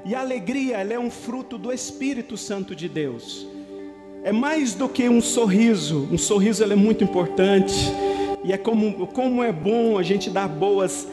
E a alegria, ela é um fruto do Espírito Santo de Deus. É mais do que um sorriso. Um sorriso, ele é muito importante. E é como é bom a gente dar boas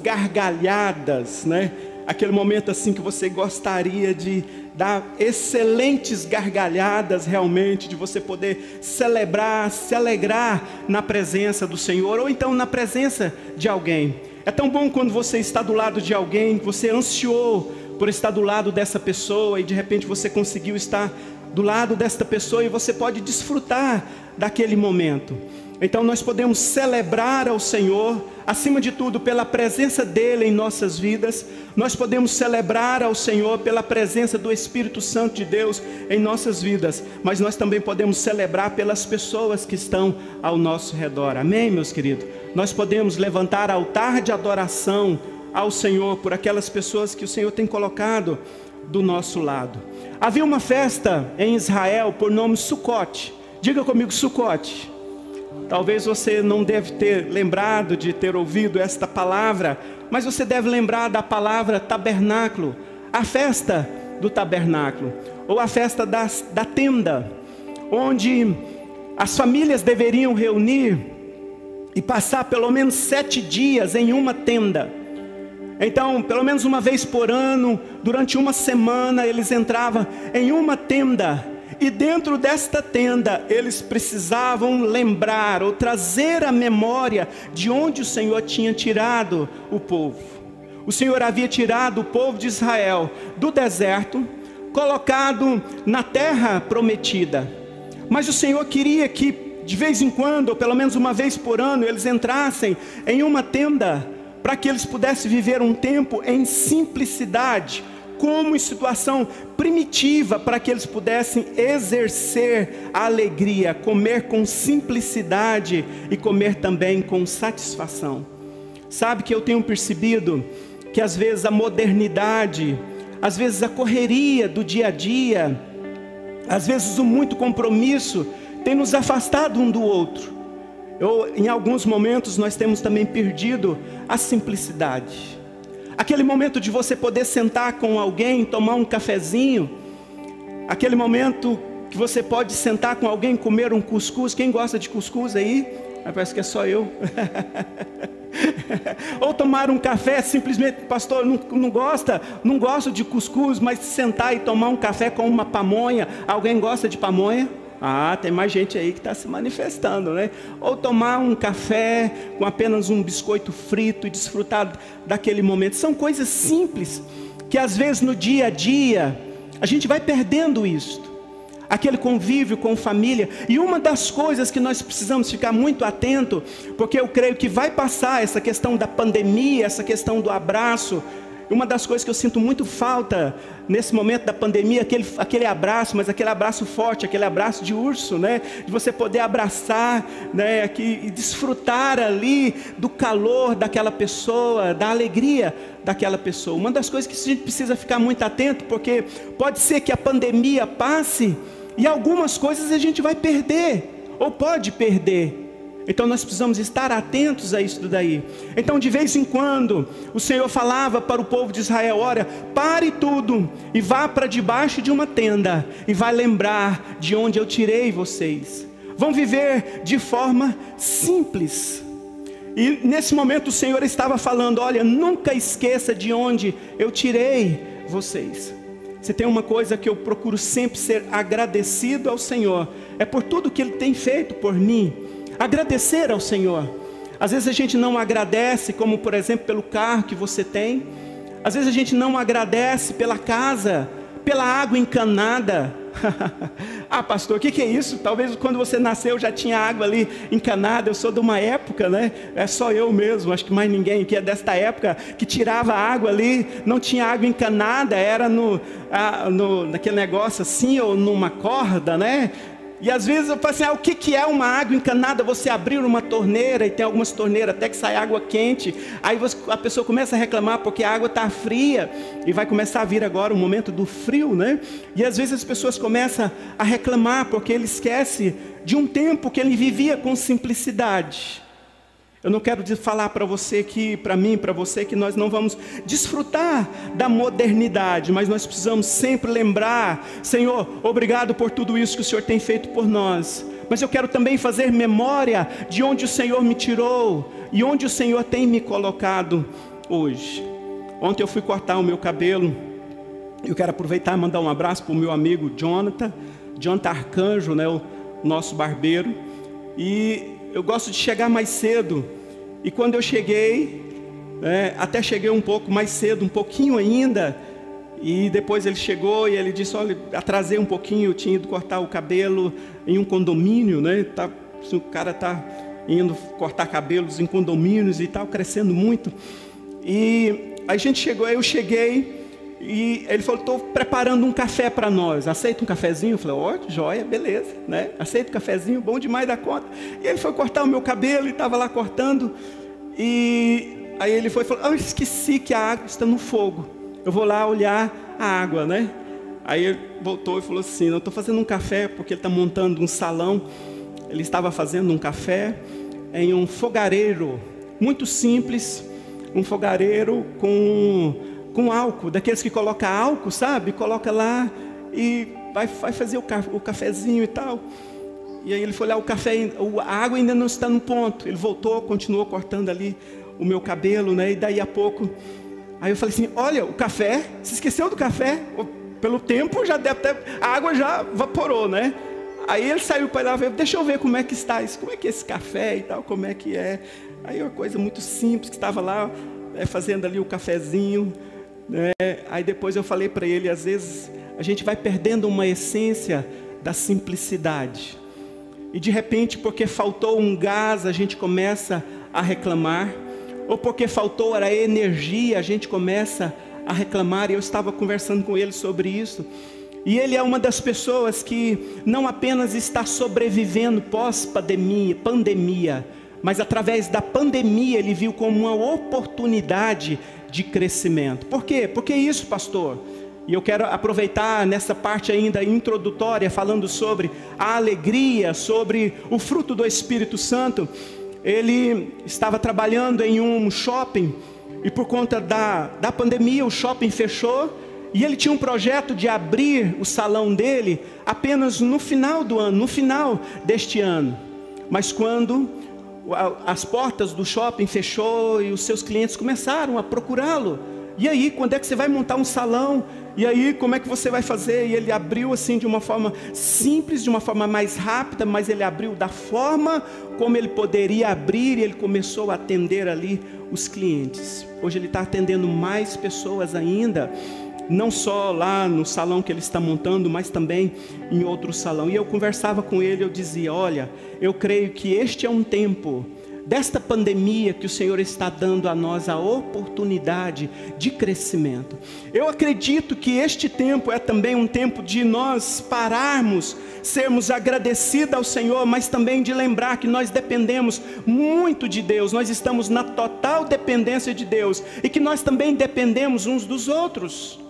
gargalhadas, né? Aquele momento assim que você gostaria de dar excelentes gargalhadas realmente, de você poder celebrar, se alegrar na presença do Senhor, ou então na presença de alguém. É tão bom quando você está do lado de alguém, você ansiou por estar do lado dessa pessoa, e de repente você conseguiu estar do lado desta pessoa, e você pode desfrutar daquele momento. Então nós podemos celebrar ao Senhor, acima de tudo, pela presença dEle em nossas vidas. Nós podemos celebrar ao Senhor pela presença do Espírito Santo de Deus em nossas vidas. Mas nós também podemos celebrar pelas pessoas que estão ao nosso redor. Amém, meus queridos? Nós podemos levantar altar de adoração ao Senhor por aquelas pessoas que o Senhor tem colocado do nosso lado. Havia uma festa em Israel por nome Sucote. Diga comigo, Sucote. Talvez você não deve ter lembrado de ter ouvido esta palavra, mas você deve lembrar da palavra tabernáculo, a festa do tabernáculo, ou a festa da tenda, onde as famílias deveriam reunir e passar pelo menos 7 dias em uma tenda. Então, pelo menos uma vez por ano, durante uma semana, eles entravam em uma tenda. E dentro desta tenda, eles precisavam lembrar ou trazer a memória de onde o Senhor tinha tirado o povo. O Senhor havia tirado o povo de Israel do deserto, colocado na terra prometida. Mas o Senhor queria que de vez em quando, ou pelo menos uma vez por ano, eles entrassem em uma tenda, para que eles pudessem viver um tempo em simplicidade, como em situação primitiva, para que eles pudessem exercer a alegria, comer com simplicidade e comer também com satisfação. Sabe que eu tenho percebido que às vezes a modernidade, às vezes a correria do dia a dia, às vezes o muito compromisso tem nos afastado um do outro. Em alguns momentos nós temos também perdido a simplicidade. Aquele momento de você poder sentar com alguém, tomar um cafezinho. Aquele momento que você pode sentar com alguém, comer um cuscuz. Quem gosta de cuscuz aí? Parece que é só eu. Ou tomar um café, simplesmente, pastor, não gosto de cuscuz, mas sentar e tomar um café com uma pamonha. Alguém gosta de pamonha? Ah, tem mais gente aí que está se manifestando, né? Ou tomar um café com apenas um biscoito frito e desfrutar daquele momento. São coisas simples, que às vezes no dia a dia, a gente vai perdendo isso. Aquele convívio com família. E uma das coisas que nós precisamos ficar muito atento, porque eu creio que vai passar essa questão da pandemia, essa questão do abraço. Uma das coisas que eu sinto muito falta nesse momento da pandemia, aquele abraço, mas aquele abraço forte, aquele abraço de urso, né? De você poder abraçar, né? E desfrutar ali do calor daquela pessoa, da alegria daquela pessoa. Uma das coisas que a gente precisa ficar muito atento, porque pode ser que a pandemia passe e algumas coisas a gente vai perder, ou pode perder. Então nós precisamos estar atentos a isso daí. Então de vez em quando o Senhor falava para o povo de Israel: olha, pare tudo e vá para debaixo de uma tenda e vai lembrar de onde eu tirei vocês. Vão viver de forma simples. E nesse momento o Senhor estava falando: olha, nunca esqueça de onde eu tirei vocês. Se tem uma coisa que eu procuro sempre ser agradecido ao Senhor, é por tudo que Ele tem feito por mim. Agradecer ao Senhor. Às vezes a gente não agradece, como por exemplo pelo carro que você tem. Às vezes a gente não agradece pela casa, pela água encanada. Ah, pastor, o que é isso? Talvez quando você nasceu já tinha água ali encanada. Eu sou de uma época, né? É só eu mesmo, acho que mais ninguém aqui é desta época, que tirava água ali, não tinha água encanada, era naquele negócio assim, ou numa corda, né? E às vezes eu falo assim: o que é uma água encanada? Você abrir uma torneira, e tem algumas torneiras até que sai água quente. Aí a pessoa começa a reclamar porque a água está fria, e vai começar a vir agora o momento do frio, né? E às vezes as pessoas começam a reclamar porque ele esquece de um tempo que ele vivia com simplicidade. Eu não quero falar para você que, para mim, para você, que nós não vamos desfrutar da modernidade, mas nós precisamos sempre lembrar: Senhor, obrigado por tudo isso que o Senhor tem feito por nós. Mas eu quero também fazer memória de onde o Senhor me tirou e onde o Senhor tem me colocado hoje. Ontem eu fui cortar o meu cabelo. Eu quero aproveitar e mandar um abraço para o meu amigo Jonathan Arcanjo, né, o nosso barbeiro. E eu gosto de chegar mais cedo. E quando eu cheguei, até cheguei um pouco mais cedo, um pouquinho ainda. E depois ele chegou e ele disse: olha, atrasei um pouquinho, eu tinha ido cortar o cabelo em um condomínio, né? O cara está indo cortar cabelos em condomínios e tal, crescendo muito. E a gente chegou, eu cheguei e ele falou: estou preparando um café para nós, aceita um cafezinho? Eu falei: ó, joia, beleza, né? Aceita um cafezinho, bom demais da conta. E ele foi cortar o meu cabelo e estava lá cortando. E aí ele foi e falou: eu esqueci que a água está no fogo, eu vou lá olhar a água, né? Aí ele voltou e falou assim: eu estou fazendo um café, porque ele está montando um salão. Ele estava fazendo um café em um fogareiro muito simples, um fogareiro com álcool, daqueles que coloca álcool, sabe? Coloca lá e vai fazer o cafezinho e tal. E aí ele foi lá, a água ainda não está no ponto. Ele voltou, continuou cortando ali o meu cabelo, né? E daí a pouco, aí eu falei assim: olha, o café, se esqueceu do café? Pelo tempo já deve ter, a água já evaporou, né? Aí ele saiu para lá, deixa eu ver como é que está isso, como é que é esse café e tal, como é que é. Aí uma coisa muito simples, que estava lá fazendo ali o cafezinho, né? Aí depois eu falei para ele: às vezes a gente vai perdendo uma essência da simplicidade. E de repente, porque faltou um gás, a gente começa a reclamar. Ou porque faltou a energia, a gente começa a reclamar. E eu estava conversando com ele sobre isso. E ele é uma das pessoas que não apenas está sobrevivendo pós-pandemia, mas através da pandemia ele viu como uma oportunidade de crescimento. Por quê? Por que isso, pastor? E eu quero aproveitar nessa parte ainda introdutória, falando sobre a alegria, sobre o fruto do Espírito Santo. Ele estava trabalhando em um shopping, e por conta da pandemia o shopping fechou. E ele tinha um projeto de abrir o salão dele apenas no final do ano, no final deste ano. Mas quando as portas do shopping fechou e os seus clientes começaram a procurá-lo: e aí, quando é que você vai montar um salão? E aí, como é que você vai fazer? E ele abriu assim de uma forma simples, de uma forma mais rápida, mas ele abriu da forma como ele poderia abrir, e ele começou a atender ali os clientes. Hoje ele está atendendo mais pessoas ainda, não só lá no salão que ele está montando, mas também em outro salão. E eu conversava com ele, eu dizia: olha, eu creio que este é um tempo desta pandemia que o Senhor está dando a nós a oportunidade de crescimento. Eu acredito que este tempo é também um tempo de nós pararmos, sermos agradecidos ao Senhor, mas também de lembrar que nós dependemos muito de Deus, nós estamos na total dependência de Deus, e que nós também dependemos uns dos outros.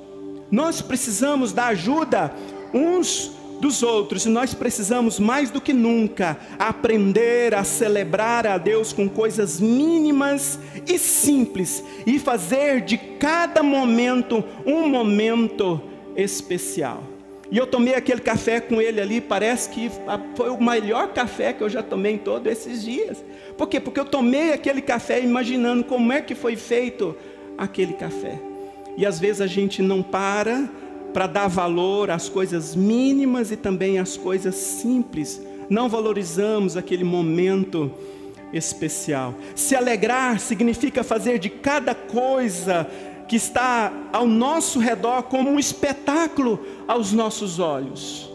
Nós precisamos da ajuda uns dos outros, e nós precisamos mais do que nunca aprender a celebrar a Deus com coisas mínimas e simples, e fazer de cada momento um momento especial. E eu tomei aquele café com ele ali, parece que foi o melhor café que eu já tomei em todos esses dias. Por quê? Porque eu tomei aquele café imaginando como é que foi feito aquele café. E às vezes a gente não para dar valor às coisas mínimas e também às coisas simples. Não valorizamos aquele momento especial. Se alegrar significa fazer de cada coisa que está ao nosso redor como um espetáculo aos nossos olhos.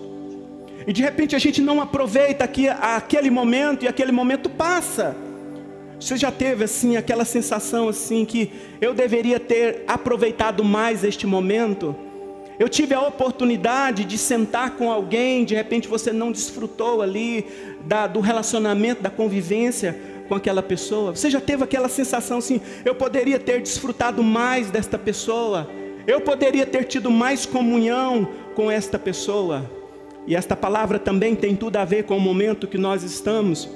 E de repente a gente não aproveita aquele momento, e aquele momento passa. Você já teve assim aquela sensação assim que eu deveria ter aproveitado mais este momento? Eu tive a oportunidade de sentar com alguém, de repente você não desfrutou ali do relacionamento, da convivência com aquela pessoa. Você já teve aquela sensação assim: eu poderia ter desfrutado mais desta pessoa, eu poderia ter tido mais comunhão com esta pessoa. E esta palavra também tem tudo a ver com o momento que nós estamos.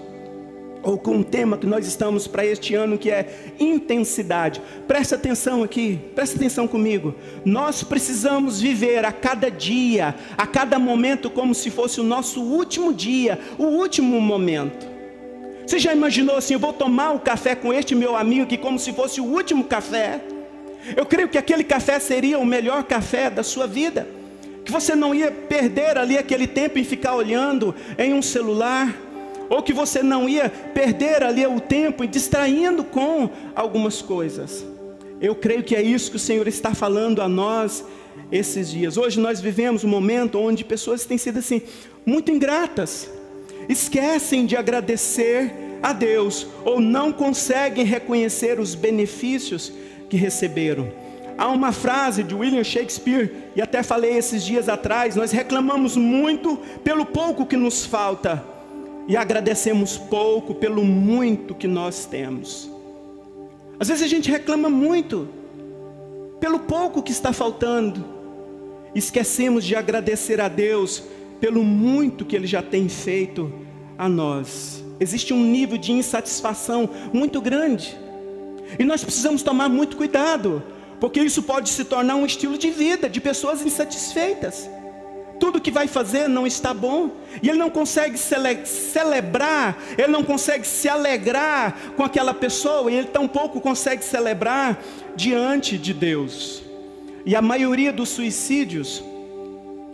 ou com um tema que nós estamos para este ano, que é intensidade. Presta atenção aqui, presta atenção comigo. Nós precisamos viver a cada dia, a cada momento, como se fosse o nosso último dia, o último momento. Você já imaginou assim, eu vou tomar o café com este meu amigo aqui como se fosse o último café? Eu creio que aquele café seria o melhor café da sua vida, que você não ia perder ali aquele tempo em ficar olhando em um celular, ou que você não ia perder ali o tempo e distraindo com algumas coisas. Eu creio que é isso que o Senhor está falando a nós esses dias. Hoje nós vivemos um momento onde pessoas têm sido assim, muito ingratas, esquecem de agradecer a Deus, ou não conseguem reconhecer os benefícios que receberam. Há uma frase de William Shakespeare, e até falei esses dias atrás: nós reclamamos muito pelo pouco que nos falta, e agradecemos pouco pelo muito que nós temos. Às vezes a gente reclama muito pelo pouco que está faltando, esquecemos de agradecer a Deus pelo muito que Ele já tem feito a nós. Existe um nível de insatisfação muito grande, e nós precisamos tomar muito cuidado, porque isso pode se tornar um estilo de vida de pessoas insatisfeitas. Tudo que vai fazer não está bom, e ele não consegue celebrar, ele não consegue se alegrar com aquela pessoa, e ele tampouco consegue celebrar diante de Deus. E a maioria dos suicídios,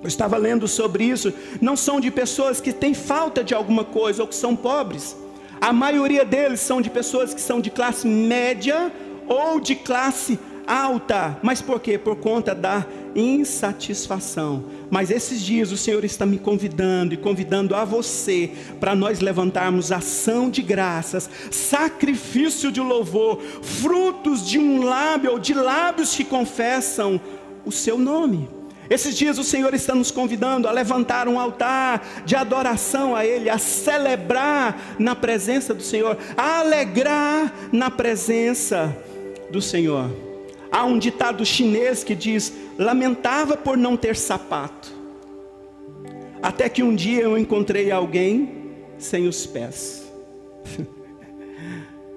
eu estava lendo sobre isso, não são de pessoas que têm falta de alguma coisa ou que são pobres. A maioria deles são de pessoas que são de classe média ou de classe alta. Mas por quê? Por conta da insatisfação. Mas esses dias o Senhor está me convidando e convidando a você para nós levantarmos ação de graças, sacrifício de louvor, frutos de um lábio ou de lábios que confessam o seu nome. Esses dias o Senhor está nos convidando a levantar um altar de adoração a Ele, a celebrar na presença do Senhor, a alegrar na presença do Senhor. Há um ditado chinês que diz: lamentava por não ter sapato, até que um dia eu encontrei alguém sem os pés.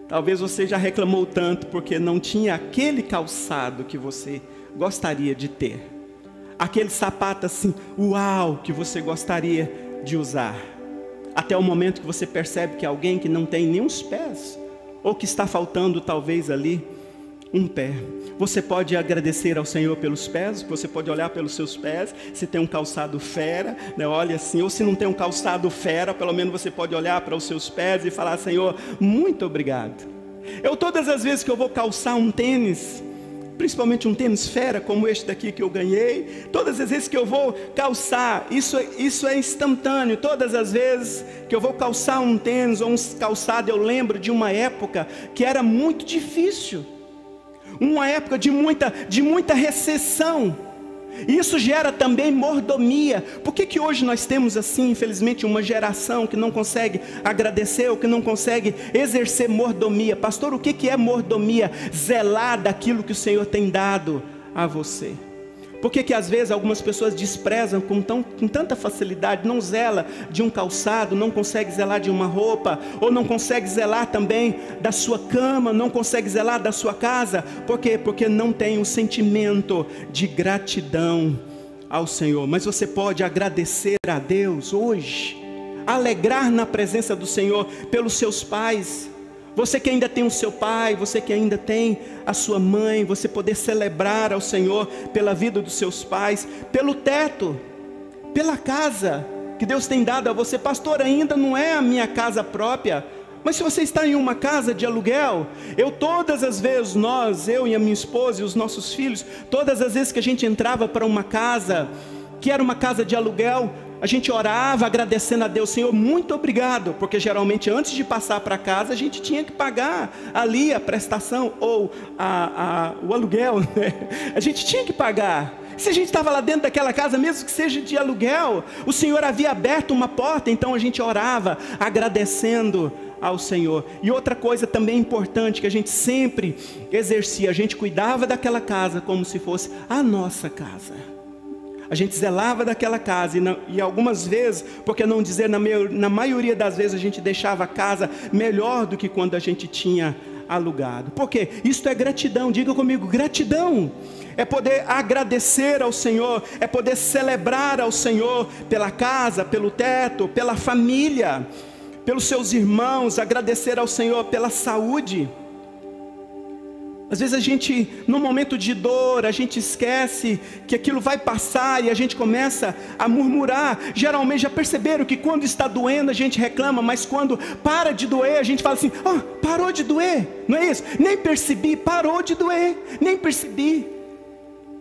Talvez você já reclamou tanto porque não tinha aquele calçado que você gostaria de ter, aquele sapato assim, uau, que você gostaria de usar, até o momento que você percebe que alguém que não tem nem os pés, ou que está faltando talvez ali um pé. Você pode agradecer ao Senhor pelos pés, você pode olhar pelos seus pés, se tem um calçado fera, né, olha assim, ou se não tem um calçado fera, pelo menos você pode olhar para os seus pés e falar: Senhor, muito obrigado. Todas as vezes que eu vou calçar um tênis, principalmente um tênis fera como este daqui que eu ganhei, todas as vezes que eu vou calçar, isso é instantâneo. Todas as vezes que eu vou calçar um tênis ou um calçado, eu lembro de uma época que era muito difícil, uma época de muita recessão. Isso gera também mordomia. Por que hoje nós temos assim, infelizmente, uma geração que não consegue agradecer, ou que não consegue exercer mordomia? Pastor, o que é mordomia? Zelar daquilo que o Senhor tem dado a você. Por que às vezes algumas pessoas desprezam com tanta facilidade, não zela de um calçado, não consegue zelar de uma roupa, ou não consegue zelar também da sua cama, não consegue zelar da sua casa? Por quê? Porque não tem um sentimento de gratidão ao Senhor. Mas você pode agradecer a Deus hoje, alegrar na presença do Senhor pelos seus pais. Você que ainda tem o seu pai, você que ainda tem a sua mãe, você poder celebrar ao Senhor pela vida dos seus pais, pelo teto, pela casa que Deus tem dado a você. Pastor, ainda não é a minha casa própria, mas se você está em uma casa de aluguel, todas as vezes eu e a minha esposa e os nossos filhos, todas as vezes que a gente entrava para uma casa, que era uma casa de aluguel, a gente orava agradecendo a Deus: Senhor, muito obrigado, porque geralmente antes de passar para casa a gente tinha que pagar ali a prestação ou o aluguel, né? A gente tinha que pagar. Se a gente estava lá dentro daquela casa, mesmo que seja de aluguel, o Senhor havia aberto uma porta, então a gente orava agradecendo ao Senhor. E outra coisa também importante que a gente sempre exercia, a gente cuidava daquela casa como se fosse a nossa casa. A gente zelava daquela casa e algumas vezes, por que não dizer na maioria das vezes, a gente deixava a casa melhor do que quando a gente tinha alugado. Por quê? Isto é gratidão. Diga comigo, gratidão. É poder agradecer ao Senhor, é poder celebrar ao Senhor pela casa, pelo teto, pela família, pelos seus irmãos, agradecer ao Senhor pela saúde. Às vezes a gente, no momento de dor, a gente esquece que aquilo vai passar e a gente começa a murmurar. Geralmente, já perceberam que quando está doendo a gente reclama, mas quando para de doer a gente fala assim: oh, parou de doer, não é isso? Nem percebi, parou de doer, nem percebi.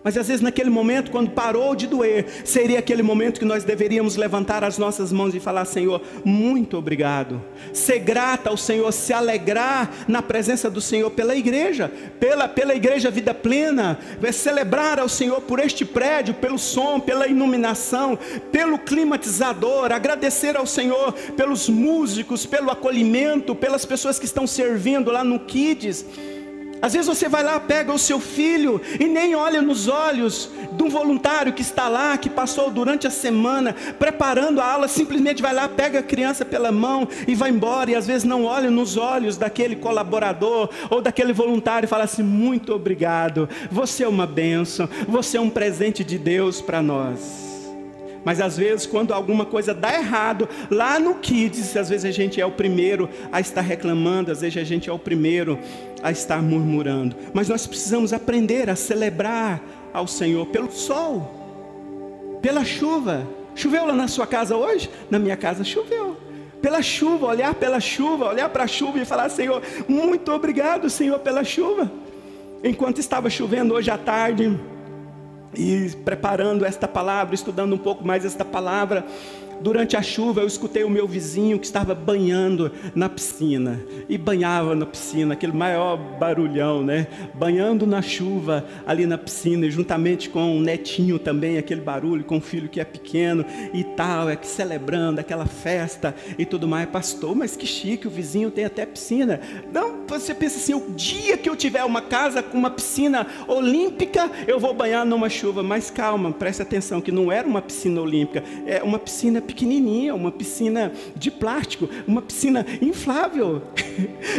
Mas às vezes naquele momento, quando parou de doer, seria aquele momento que nós deveríamos levantar as nossas mãos e falar: Senhor, muito obrigado. Ser grata ao Senhor, se alegrar na presença do Senhor pela igreja, pela igreja Vida Plena, celebrar ao Senhor por este prédio, pelo som, pela iluminação, pelo climatizador, agradecer ao Senhor pelos músicos, pelo acolhimento, pelas pessoas que estão servindo lá no Kids. Às vezes você vai lá, pega o seu filho e nem olha nos olhos de um voluntário que está lá, que passou durante a semana preparando a aula, simplesmente vai lá, pega a criança pela mão e vai embora, e às vezes não olha nos olhos daquele colaborador ou daquele voluntário e fala assim: muito obrigado, você é uma bênção, você é um presente de Deus para nós. Mas às vezes quando alguma coisa dá errado, lá no Kids, às vezes a gente é o primeiro a estar reclamando, às vezes a gente é o primeiro a estar murmurando. Mas nós precisamos aprender a celebrar ao Senhor pelo sol, pela chuva. Choveu lá na sua casa hoje? Na minha casa choveu. Pela chuva, olhar para a chuva e falar: Senhor, muito obrigado, Senhor, pela chuva. Enquanto estava chovendo hoje à tarde, e preparando esta palavra, estudando um pouco mais esta palavra, durante a chuva eu escutei o meu vizinho que estava banhando na piscina, e banhava na piscina, aquele maior barulhão, né? Banhando na chuva ali na piscina, e juntamente com o netinho também, aquele barulho, com o filho que é pequeno e tal, celebrando aquela festa e tudo mais. Pastor, mas que chique, o vizinho tem até piscina. Não, você pensa assim: o dia que eu tiver uma casa com uma piscina olímpica, eu vou banhar numa chuva. Mas calma, preste atenção, que não era uma piscina olímpica, é uma piscina pequenininha, uma piscina de plástico, uma piscina inflável.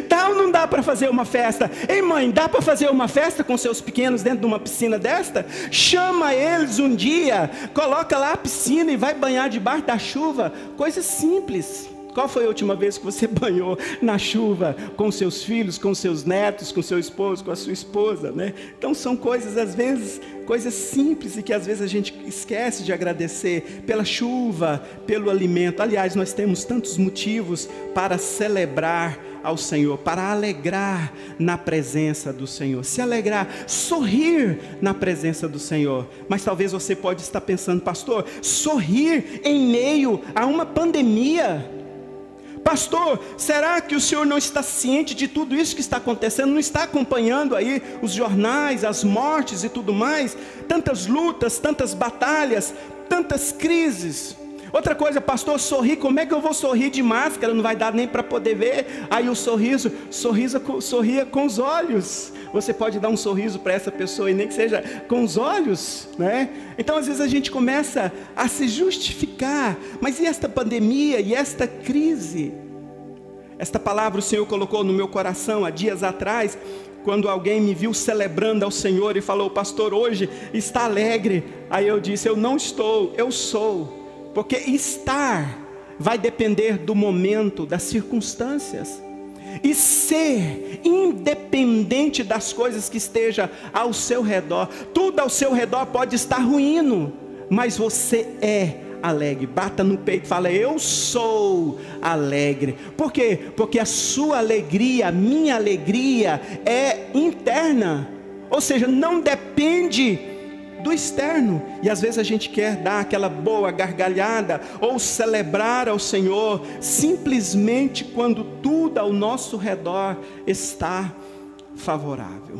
Dá ou não dá para fazer uma festa? Ei mãe, dá para fazer uma festa com seus pequenos dentro de uma piscina desta? Chama eles um dia, coloca lá a piscina e vai banhar debaixo da chuva. Coisa simples. Qual foi a última vez que você banhou na chuva com seus filhos, com seus netos, com seu esposo, com a sua esposa, né? Então são coisas, às vezes, coisas simples, e que às vezes a gente esquece de agradecer pela chuva, pelo alimento. Aliás, nós temos tantos motivos para celebrar ao Senhor, para alegrar na presença do Senhor, se alegrar, sorrir na presença do Senhor. Mas talvez você pode estar pensando: pastor, sorrir em meio a uma pandemia? Pastor, será que o senhor não está ciente de tudo isso que está acontecendo? Não está acompanhando aí os jornais, as mortes e tudo mais? Tantas lutas, tantas batalhas, tantas crises. Outra coisa: pastor, sorrir, como é que eu vou sorrir de máscara? Não vai dar nem para poder ver. Aí o sorria com os olhos. Você pode dar um sorriso para essa pessoa, e nem que seja com os olhos, né? Então às vezes a gente começa a se justificar. Mas e esta pandemia, e esta crise? Esta palavra o Senhor colocou no meu coração há dias atrás, quando alguém me viu celebrando ao Senhor e falou: pastor, hoje está alegre. Aí eu disse: eu não estou, eu sou. Porque estar vai depender do momento, das circunstâncias. E ser, independente das coisas que estejam ao seu redor. Tudo ao seu redor pode estar ruindo, mas você é alegre. Bata no peito e fala: eu sou alegre. Por quê? Porque a sua alegria, a minha alegria é interna. Ou seja, não depende do externo. E às vezes a gente quer dar aquela boa gargalhada ou celebrar ao Senhor simplesmente quando tudo ao nosso redor está favorável.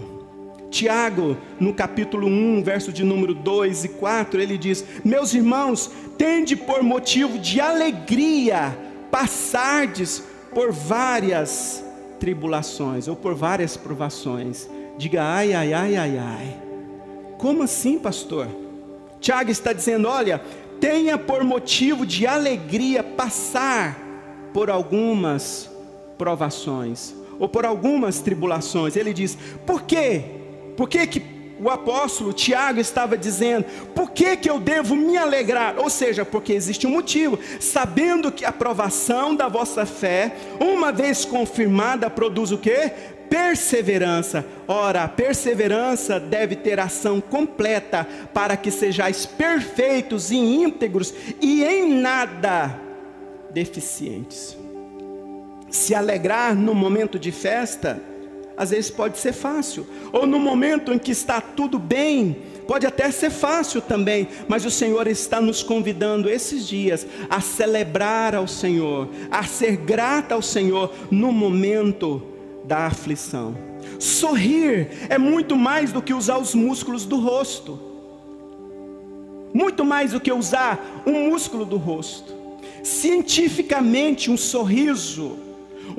Tiago, no capítulo 1, verso de número 2 e 4, ele diz: meus irmãos, tende por motivo de alegria passardes por várias tribulações, ou por várias provações. Diga: ai, ai, ai, ai, ai. Como assim, pastor? Tiago está dizendo: olha, tenha por motivo de alegria passar por algumas provações, ou por algumas tribulações. Ele diz: por quê? Por que que o apóstolo Tiago estava dizendo, por que que eu devo me alegrar? Ou seja, porque existe um motivo, sabendo que a provação da vossa fé, uma vez confirmada, produz o quê? Perseverança. Ora, a perseverança deve ter ação completa, para que sejais perfeitos e íntegros, e em nada deficientes. Se alegrar no momento de festa, às vezes pode ser fácil, ou no momento em que está tudo bem, pode até ser fácil também, mas o Senhor está nos convidando esses dias a celebrar ao Senhor, a ser grata ao Senhor no momento da aflição. Sorrir é muito mais do que usar os músculos do rosto, muito mais do que usar um músculo do rosto. Cientificamente, um sorriso,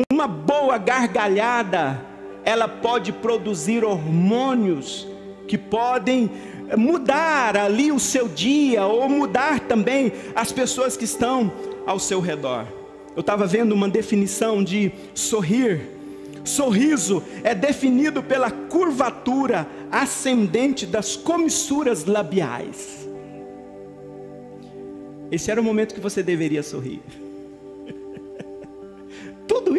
uma boa gargalhada, ela pode produzir hormônios que podem mudar ali o seu dia, ou mudar também as pessoas que estão ao seu redor. Eu estava vendo uma definição de sorrir. Sorriso é definido pela curvatura ascendente das comissuras labiais. Esse era o momento que você deveria sorrir. Tudo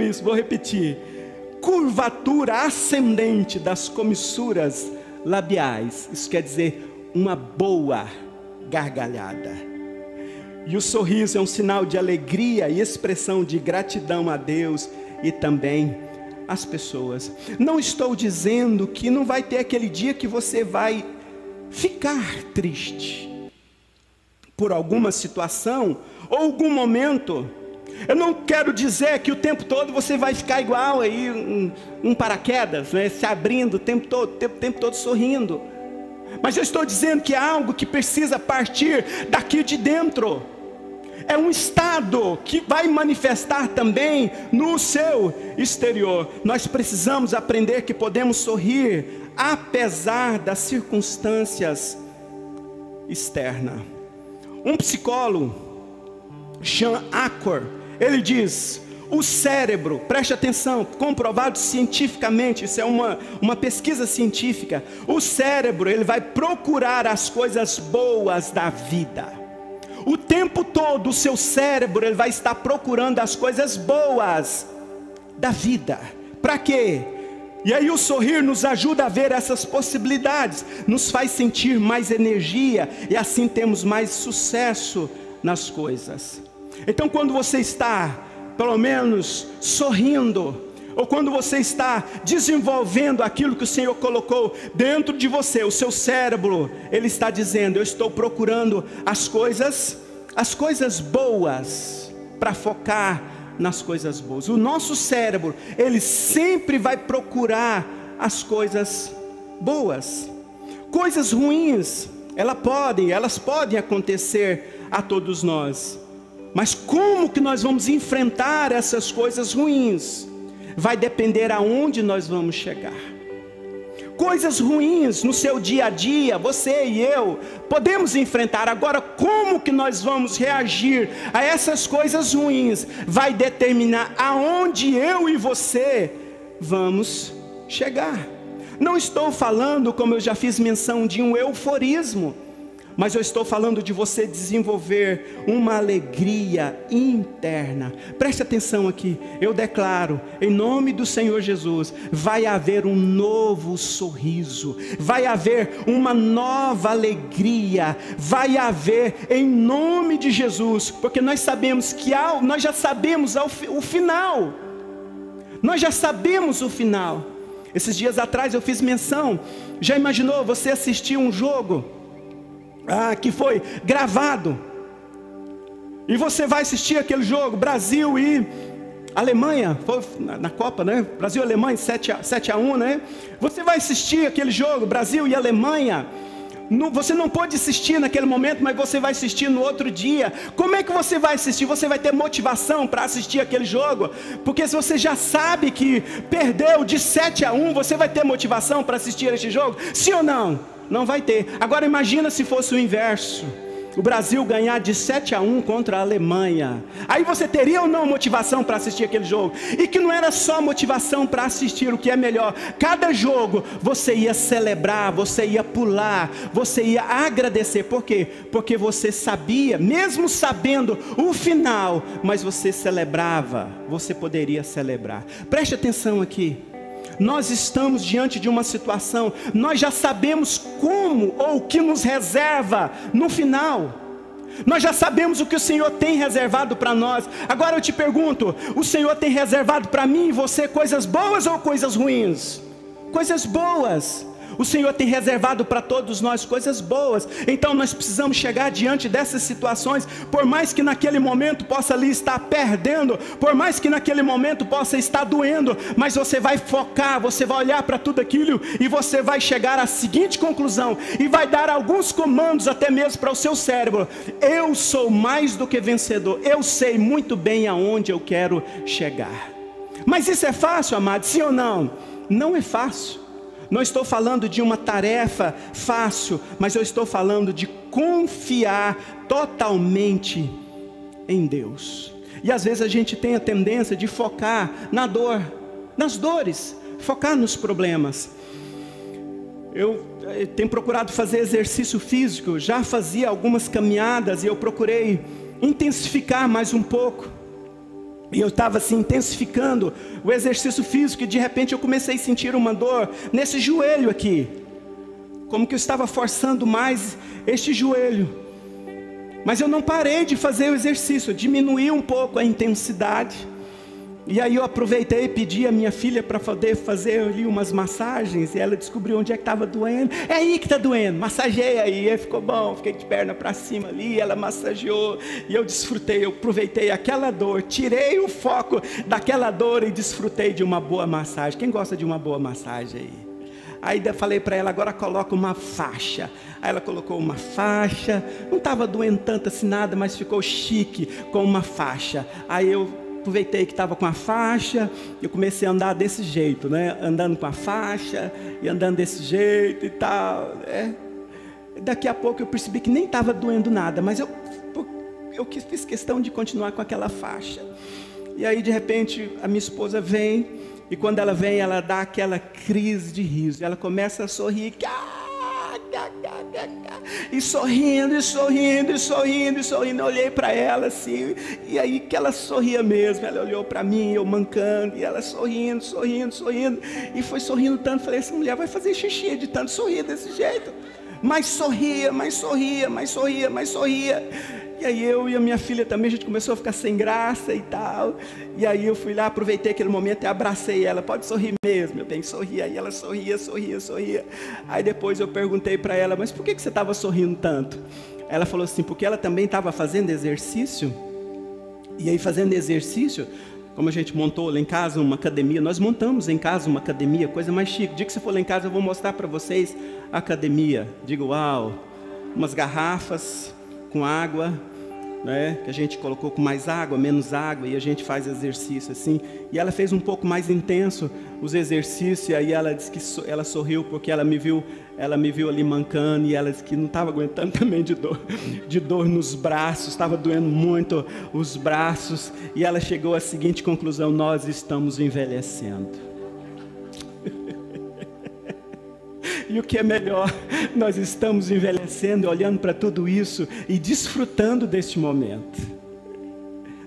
isso, vou repetir: curvatura ascendente das comissuras labiais. Isso quer dizer uma boa gargalhada. E o sorriso é um sinal de alegria e expressão de gratidão a Deus e também às pessoas. Não estou dizendo que não vai ter aquele dia que você vai ficar triste por alguma situação ou algum momento. Eu não quero dizer que o tempo todo você vai ficar igual aí um paraquedas, né, se abrindo o tempo todo sorrindo. Mas eu estou dizendo que é algo que precisa partir daqui de dentro. É um estado que vai manifestar também no seu exterior. Nós precisamos aprender que podemos sorrir apesar das circunstâncias externas. Um psicólogo, Sean Acor, ele diz: o cérebro, preste atenção, comprovado cientificamente, isso é uma pesquisa científica, o cérebro, ele vai procurar as coisas boas da vida. O tempo todo o seu cérebro, ele vai estar procurando as coisas boas da vida. Para quê? E aí o sorrir nos ajuda a ver essas possibilidades, nos faz sentir mais energia, e assim temos mais sucesso nas coisas. Então quando você está, pelo menos, sorrindo, ou quando você está desenvolvendo aquilo que o Senhor colocou dentro de você, o seu cérebro, ele está dizendo: eu estou procurando as coisas boas, para focar nas coisas boas. O nosso cérebro, ele sempre vai procurar as coisas boas. Coisas ruins, elas podem acontecer a todos nós, mas como que nós vamos enfrentar essas coisas ruins? Vai depender aonde nós vamos chegar. Coisas ruins no seu dia a dia, você e eu podemos enfrentar. Agora, como que nós vamos reagir a essas coisas ruins? Vai determinar aonde eu e você vamos chegar. Não estou falando, como eu já fiz menção, de um euforismo, mas eu estou falando de você desenvolver uma alegria interna. Preste atenção aqui, eu declaro, em nome do Senhor Jesus, vai haver um novo sorriso, vai haver uma nova alegria, vai haver em nome de Jesus, porque nós sabemos que nós já sabemos o final, nós já sabemos o final. Esses dias atrás eu fiz menção, já imaginou você assistir um jogo que foi gravado, e você vai assistir aquele jogo, Brasil e Alemanha, foi na Copa, né? Brasil e Alemanha, 7-1, né? Você vai assistir aquele jogo, Brasil e Alemanha, você não pode assistir naquele momento, mas você vai assistir no outro dia. Como é que você vai assistir? Você vai ter motivação para assistir aquele jogo? Porque se você já sabe que perdeu de 7-1, você vai ter motivação para assistir este jogo? Sim ou não? Não vai ter. Agora imagina se fosse o inverso. O Brasil ganhar de 7-1 contra a Alemanha. Aí você teria ou não motivação para assistir aquele jogo? E que não era só motivação para assistir, o que é melhor. Cada jogo você ia celebrar, você ia pular, você ia agradecer. Por quê? Porque você sabia, mesmo sabendo o final, mas você celebrava, você poderia celebrar. Preste atenção aqui. Nós estamos diante de uma situação, nós já sabemos como ou o que nos reserva no final. Nós já sabemos o que o Senhor tem reservado para nós. Agora eu te pergunto, o Senhor tem reservado para mim e você coisas boas ou coisas ruins? Coisas boas. O Senhor tem reservado para todos nós coisas boas. Então nós precisamos chegar diante dessas situações, por mais que naquele momento possa ali estar perdendo, por mais que naquele momento possa estar doendo, mas você vai focar, você vai olhar para tudo aquilo e você vai chegar à seguinte conclusão, e vai dar alguns comandos até mesmo para o seu cérebro: eu sou mais do que vencedor, eu sei muito bem aonde eu quero chegar. Mas isso é fácil, amado? Sim ou não? Não é fácil. Não estou falando de uma tarefa fácil, mas eu estou falando de confiar totalmente em Deus. E às vezes a gente tem a tendência de focar na dor, nas dores, focar nos problemas. Eu tenho procurado fazer exercício físico, já fazia algumas caminhadas e eu procurei intensificar mais um pouco. E eu estava assim intensificando o exercício físico e de repente eu comecei a sentir uma dor nesse joelho aqui. Como que eu estava forçando mais este joelho. Mas eu não parei de fazer o exercício, eu diminuí um pouco a intensidade. E aí eu aproveitei e pedi a minha filha para poder fazer ali umas massagens. E ela descobriu onde é que estava doendo. É aí que está doendo, massageei aí. E ficou bom, fiquei de perna para cima ali. Ela massageou e eu desfrutei, eu aproveitei aquela dor. Tirei o foco daquela dor e desfrutei de uma boa massagem. Quem gosta de uma boa massagem aí? Aí eu falei para ela, agora coloca uma faixa. Aí ela colocou uma faixa. Não estava doendo tanto assim nada, mas ficou chique com uma faixa. Aí eu aproveitei que estava com a faixa, eu comecei a andar desse jeito, né? Andando com a faixa e andando desse jeito e tal. Daqui a pouco eu percebi que nem estava doendo nada, mas eu fiz questão de continuar com aquela faixa. E aí de repente a minha esposa vem, e quando ela vem ela dá aquela crise de riso, ela começa a sorrir, e sorrindo, e sorrindo, e sorrindo, e sorrindo. Eu olhei para ela assim, e aí que ela sorria mesmo. Ela olhou para mim, eu mancando, e ela sorrindo, sorrindo, sorrindo, e foi sorrindo tanto. Falei, essa mulher vai fazer xixi de tanto sorrir desse jeito. Mas sorria, mas sorria, mas sorria, mas sorria. E aí eu e a minha filha também, a gente começou a ficar sem graça e tal. E aí eu fui lá, aproveitei aquele momento e abracei ela. Pode sorrir mesmo, meu bem, sorria. Aí ela sorria, sorria, sorria. Aí depois eu perguntei para ela, mas por que você estava sorrindo tanto? Ela falou assim, porque ela também estava fazendo exercício. E aí fazendo exercício, como a gente montou lá em casa uma academia, nós montamos em casa uma academia, coisa mais chique. O dia que você for lá em casa eu vou mostrar para vocês a academia. Digo, uau, umas garrafas com água, né, que a gente colocou com mais água, menos água, e a gente faz exercício assim. E ela fez um pouco mais intenso os exercícios, e aí ela disse que ela sorriu porque ela me viu ali mancando, e ela disse que não estava aguentando também de dor nos braços, estava doendo muito os braços, e ela chegou à seguinte conclusão: nós estamos envelhecendo. E o que é melhor, nós estamos envelhecendo, olhando para tudo isso e desfrutando deste momento.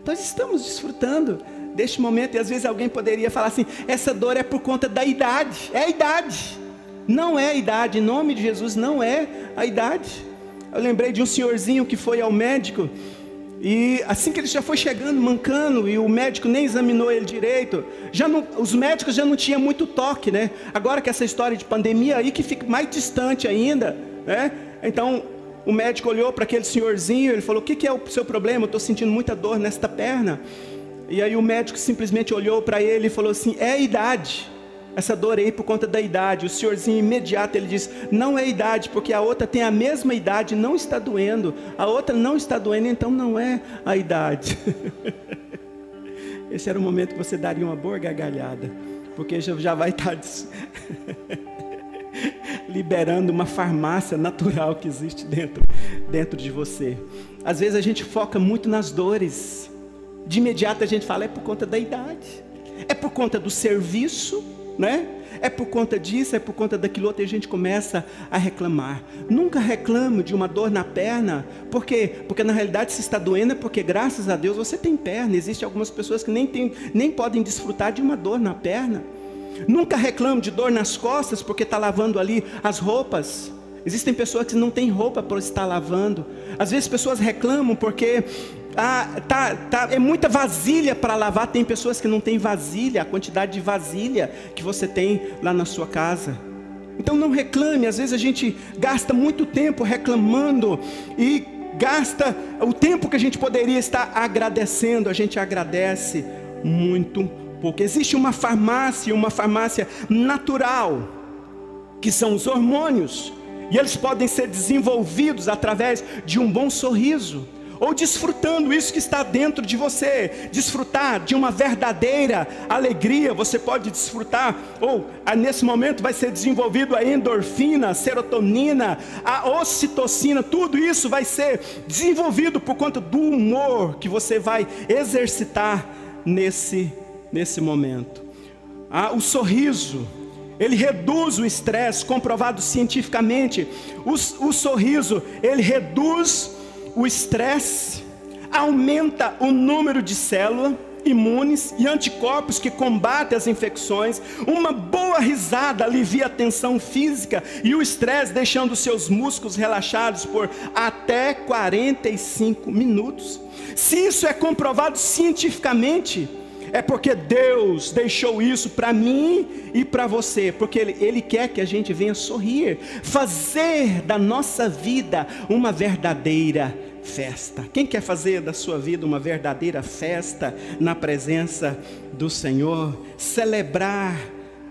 Nós estamos desfrutando deste momento, e às vezes alguém poderia falar assim, essa dor é por conta da idade. É a idade, não é a idade, em nome de Jesus, não é a idade. Eu lembrei de um senhorzinho que foi ao médico, e assim que ele já foi chegando mancando, e o médico nem examinou ele direito, os médicos já não tinham muito toque, né? Agora que essa história de pandemia aí que fica mais distante ainda, né? Então o médico olhou para aquele senhorzinho, ele falou, o que é o seu problema? Eu estou sentindo muita dor nesta perna. E aí o médico simplesmente olhou para ele e falou assim, é a idade, essa dor aí por conta da idade. O senhorzinho imediato, ele disse, não é idade, porque a outra tem a mesma idade, não está doendo, a outra não está doendo, então não é a idade. Esse era o momento que você daria uma boa gargalhada, porque já vai estar liberando uma farmácia natural que existe dentro de você. Às vezes a gente foca muito nas dores. De imediato a gente fala, é por conta da idade, é por conta do serviço, né? É por conta disso, é por conta daquilo outro, e a gente começa a reclamar. Nunca reclame de uma dor na perna. Por quê? Porque na realidade se está doendo é porque graças a Deus você tem perna. Existem algumas pessoas que nem podem desfrutar de uma dor na perna. Nunca reclame de dor nas costas porque está lavando ali as roupas. Existem pessoas que não têm roupa para estar lavando. Às vezes pessoas reclamam porque é muita vasilha para lavar. Tem pessoas que não têm vasilha, a quantidade de vasilha que você tem lá na sua casa. Então não reclame. Às vezes a gente gasta muito tempo reclamando e gasta o tempo que a gente poderia estar agradecendo. A gente agradece muito pouco. Existe uma farmácia natural, que são os hormônios. E eles podem ser desenvolvidos através de um bom sorriso, ou desfrutando isso que está dentro de você. Desfrutar de uma verdadeira alegria. Você pode desfrutar, ou nesse momento vai ser desenvolvido a endorfina, a serotonina, a ocitocina. Tudo isso vai ser desenvolvido por conta do humor que você vai exercitar nesse momento. O sorriso, ele reduz o estresse, comprovado cientificamente. O sorriso, ele reduz o estresse, aumenta o número de células imunes e anticorpos que combatem as infecções. Uma boa risada alivia a tensão física e o estresse, deixando seus músculos relaxados por até 45 minutos. Se isso é comprovado cientificamente, é porque Deus deixou isso para mim e para você, porque Ele quer que a gente venha sorrir, fazer da nossa vida uma verdadeira festa. Quem quer fazer da sua vida uma verdadeira festa na presença do Senhor? Celebrar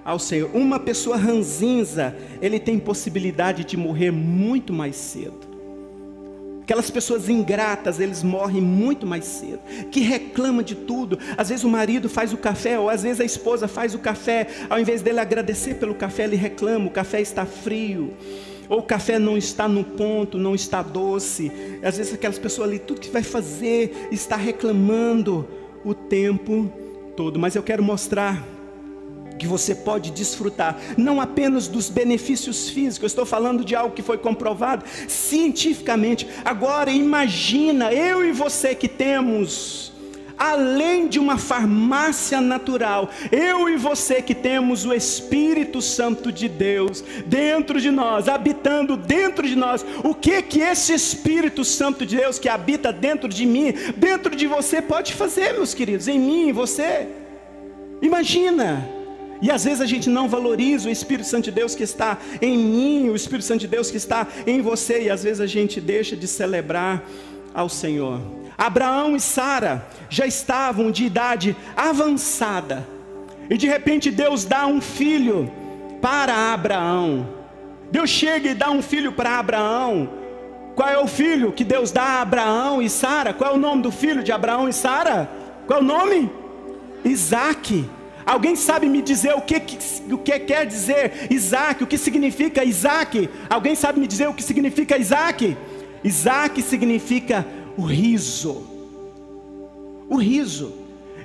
ao Senhor. Uma pessoa ranzinza, ele tem possibilidade de morrer muito mais cedo. Aquelas pessoas ingratas, eles morrem muito mais cedo, que reclamam de tudo. Às vezes o marido faz o café, ou às vezes a esposa faz o café. Ao invés dele agradecer pelo café, ele reclama, o café está frio, ou o café não está no ponto, não está doce. Às vezes aquelas pessoas ali, tudo que vai fazer, está reclamando o tempo todo. Mas eu quero mostrar que você pode desfrutar, não apenas dos benefícios físicos. Eu estou falando de algo que foi comprovado cientificamente. Agora imagina, eu e você que temos, além de uma farmácia natural, eu e você que temos o Espírito Santo de Deus dentro de nós, habitando dentro de nós. O que esse Espírito Santo de Deus que habita dentro de mim, dentro de você, pode fazer, meus queridos, em mim, em você? Imagina. E às vezes a gente não valoriza o Espírito Santo de Deus que está em mim, o Espírito Santo de Deus que está em você, e às vezes a gente deixa de celebrar ao Senhor. Abraão e Sara já estavam de idade avançada, e de repente Deus dá um filho para Abraão. Deus chega e dá um filho para Abraão. Qual é o filho que Deus dá a Abraão e Sara? Qual é o nome do filho de Abraão e Sara? Qual é o nome? Isaque. Alguém sabe me dizer o que quer dizer Isaque? O que significa Isaque? Alguém sabe me dizer o que significa Isaque? Isaque significa o riso. O riso.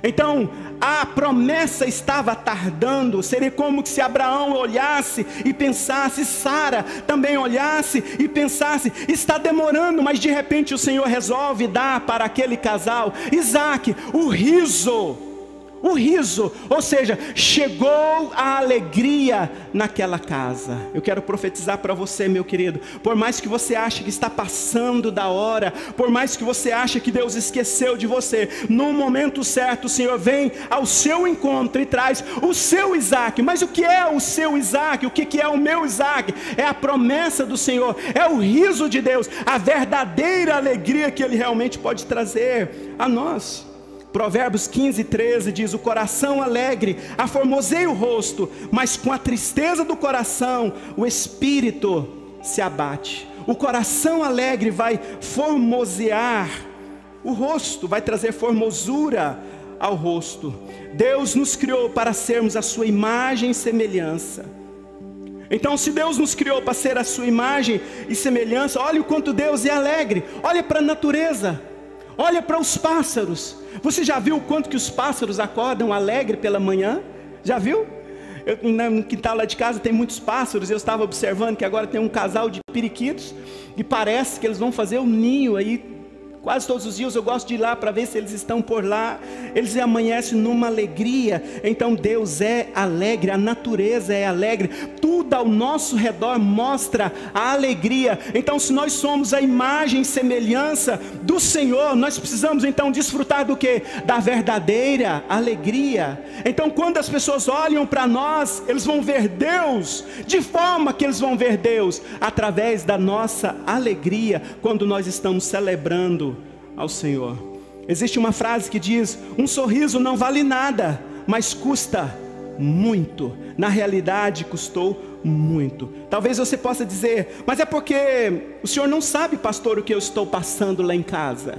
Então, a promessa estava tardando. Seria como se Abraão olhasse e pensasse, Sara também olhasse e pensasse, está demorando, mas de repente o Senhor resolve dar para aquele casal, Isaque, o riso. O riso, ou seja, chegou a alegria naquela casa. Eu quero profetizar para você, meu querido. Por mais que você ache que está passando da hora, por mais que você ache que Deus esqueceu de você, no momento certo o Senhor vem ao seu encontro e traz o seu Isaque. Mas o que é o seu Isaque? O que é o meu Isaque? É a promessa do Senhor, é o riso de Deus, a verdadeira alegria que Ele realmente pode trazer a nós. Provérbios 15:13 diz: o coração alegre aformoseia o rosto, mas com a tristeza do coração o espírito se abate. O coração alegre vai formosear o rosto, vai trazer formosura ao rosto. Deus nos criou para sermos a sua imagem e semelhança. Então, se Deus nos criou para ser a sua imagem e semelhança, olha o quanto Deus é alegre. Olha para a natureza, olha para os pássaros. Você já viu o quanto que os pássaros acordam alegre pela manhã? Já viu? No quintal lá de casa tem muitos pássaros. Eu estava observando que agora tem um casal de periquitos e parece que eles vão fazer um ninho aí. Quase todos os dias eu gosto de ir lá para ver se eles estão por lá. Eles amanhecem numa alegria. Então Deus é alegre, a natureza é alegre. Tudo ao nosso redor mostra a alegria. Então, se nós somos a imagem e semelhança do Senhor, nós precisamos então desfrutar do quê? Da verdadeira alegria. Então, quando as pessoas olham para nós, eles vão ver Deus. De forma que eles vão ver Deus através da nossa alegria, quando nós estamos celebrando ao Senhor. Existe uma frase que diz: um sorriso não vale nada, mas custa muito. Na realidade, custou muito. Talvez você possa dizer: mas é porque o senhor não sabe, pastor, o que eu estou passando lá em casa.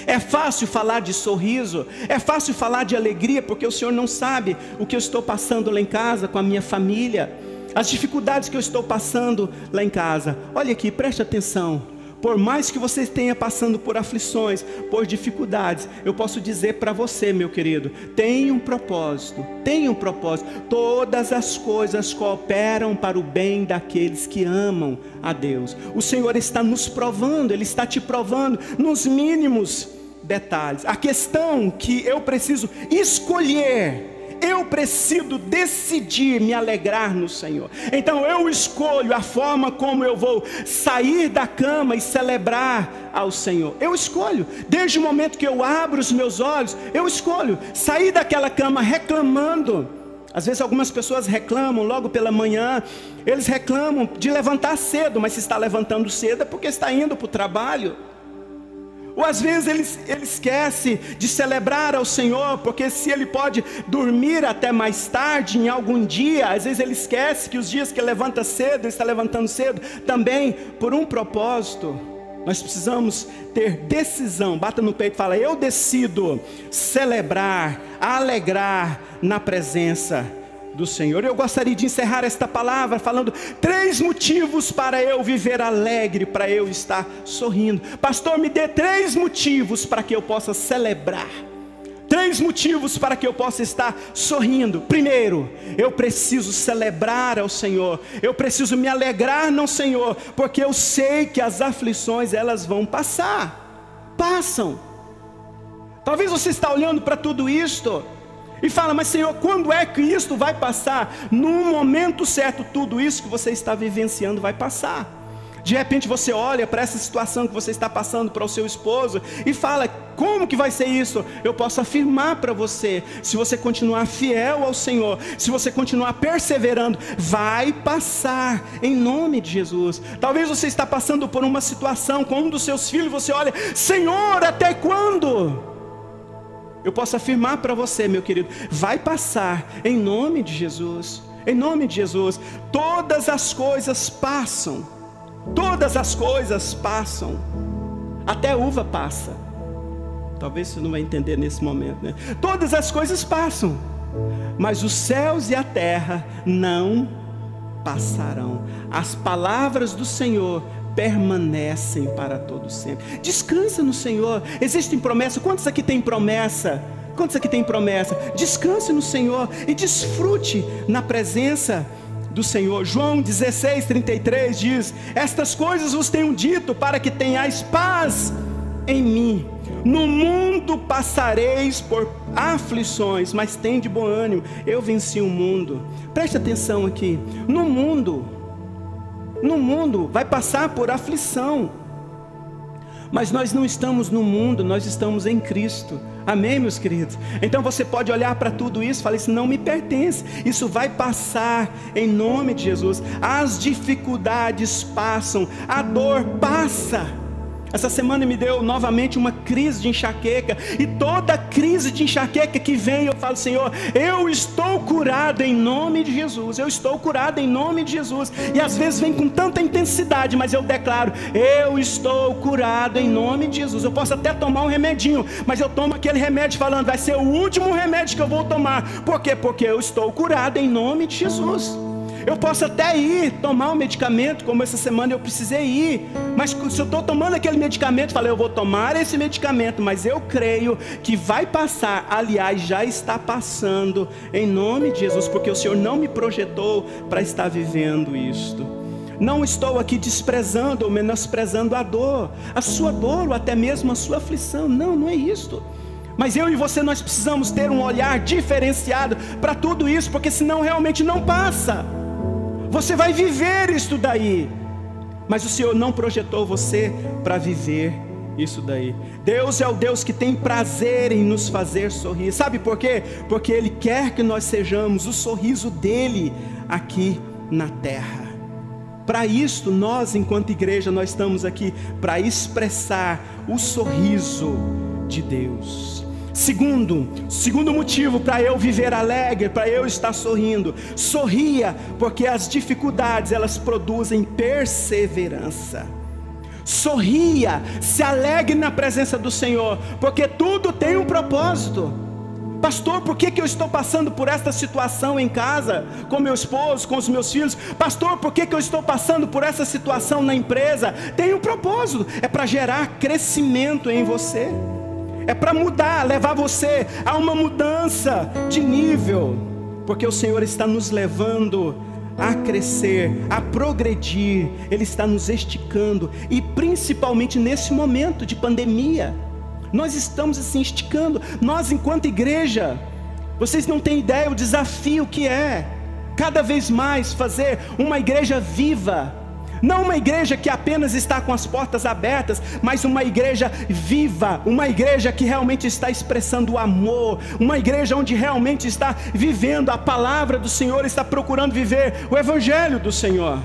É fácil falar de sorriso, é fácil falar de alegria, porque o senhor não sabe o que eu estou passando lá em casa com a minha família, as dificuldades que eu estou passando lá em casa. Olha aqui, preste atenção. Por mais que você esteja passando por aflições, por dificuldades, eu posso dizer para você, meu querido, tem um propósito, tem um propósito. Todas as coisas cooperam para o bem daqueles que amam a Deus. O Senhor está nos provando, Ele está te provando nos mínimos detalhes. A questão que eu preciso escolher, eu preciso decidir me alegrar no Senhor. Então eu escolho a forma como eu vou sair da cama e celebrar ao Senhor. Eu escolho, desde o momento que eu abro os meus olhos, eu escolho sair daquela cama reclamando. Às vezes algumas pessoas reclamam logo pela manhã, eles reclamam de levantar cedo, mas se está levantando cedo é porque está indo para o trabalho. Ou às vezes ele esquece de celebrar ao Senhor, porque se ele pode dormir até mais tarde em algum dia, às vezes ele esquece que os dias que ele levanta cedo, ele está levantando cedo também por um propósito. Nós precisamos ter decisão. Bata no peito e fala: eu decido celebrar, alegrar na presença do Senhor. Eu gostaria de encerrar esta palavra falando 3 motivos para eu viver alegre, para eu estar sorrindo. Pastor, me dê 3 motivos para que eu possa celebrar, 3 motivos para que eu possa estar sorrindo. Primeiro, eu preciso celebrar ao Senhor, eu preciso me alegrar no Senhor, porque eu sei que as aflições elas vão passam. Talvez você está olhando para tudo isto e fala: mas Senhor, quando é que isto vai passar? No momento certo, tudo isso que você está vivenciando vai passar. De repente você olha para essa situação que você está passando para o seu esposo e fala: como que vai ser isso? Eu posso afirmar para você, se você continuar fiel ao Senhor, se você continuar perseverando, vai passar, em nome de Jesus. Talvez você está passando por uma situação com um dos seus filhos, você olha: Senhor, até quando? Eu posso afirmar para você, meu querido, vai passar, em nome de Jesus. Em nome de Jesus. Todas as coisas passam. Todas as coisas passam. Até uva passa. Talvez você não vai entender nesse momento, né? Todas as coisas passam, mas os céus e a terra não passarão. As palavras do Senhor permanecem para todo sempre. Descansa no Senhor. Existem promessas. Quantos aqui tem promessa? Quantos aqui tem promessa? Descanse no Senhor e desfrute na presença do Senhor. João 16:33 diz: estas coisas vos tenho dito para que tenhais paz em mim. No mundo passareis por aflições, mas tende bom ânimo, eu venci o mundo. Preste atenção aqui. No mundo vai passar por aflição, mas nós não estamos no mundo, nós estamos em Cristo. Amém, meus queridos? Então você pode olhar para tudo isso e falar: isso não me pertence, isso vai passar em nome de Jesus. As dificuldades passam, a dor passa. Essa semana me deu novamente uma crise de enxaqueca, e toda crise de enxaqueca que vem, eu falo: Senhor, eu estou curado em nome de Jesus, eu estou curado em nome de Jesus. E às vezes vem com tanta intensidade, mas eu declaro: eu estou curado em nome de Jesus. Eu posso até tomar um remedinho, mas eu tomo aquele remédio falando: vai ser o último remédio que eu vou tomar. Por quê? Porque eu estou curado em nome de Jesus. Eu posso até ir tomar um medicamento, como essa semana eu precisei ir, mas se eu estou tomando aquele medicamento, falei, eu vou tomar esse medicamento, mas eu creio que vai passar, aliás, já está passando, em nome de Jesus, porque o Senhor não me projetou para estar vivendo isto. Não estou aqui desprezando ou menosprezando a dor, a sua dor ou até mesmo a sua aflição, não é isto. Mas eu e você, nós precisamos ter um olhar diferenciado para tudo isso, porque senão realmente não passa. Você vai viver isso daí, mas o Senhor não projetou você para viver isso daí. Deus é o Deus que tem prazer em nos fazer sorrir. Sabe por quê? Porque Ele quer que nós sejamos o sorriso dEle aqui na terra. Para isto, nós enquanto igreja, nós estamos aqui para expressar o sorriso de Deus. Segundo motivo para eu viver alegre, para eu estar sorrindo: sorria, porque as dificuldades, elas produzem perseverança. Sorria, se alegre na presença do Senhor, porque tudo tem um propósito. Pastor, por que eu estou passando por esta situação em casa, com meu esposo, com os meus filhos? Pastor, por que eu estou passando por essa situação na empresa? Tem um propósito, é para gerar crescimento em você, é para mudar, levar você a uma mudança de nível, porque o Senhor está nos levando a crescer, a progredir, Ele está nos esticando, e principalmente nesse momento de pandemia, nós estamos assim esticando, nós enquanto igreja, vocês não têm ideia o desafio que é, cada vez mais fazer uma igreja viva, não uma igreja que apenas está com as portas abertas, mas uma igreja viva, uma igreja que realmente está expressando o amor, uma igreja onde realmente está vivendo a palavra do Senhor, está procurando viver o evangelho do Senhor.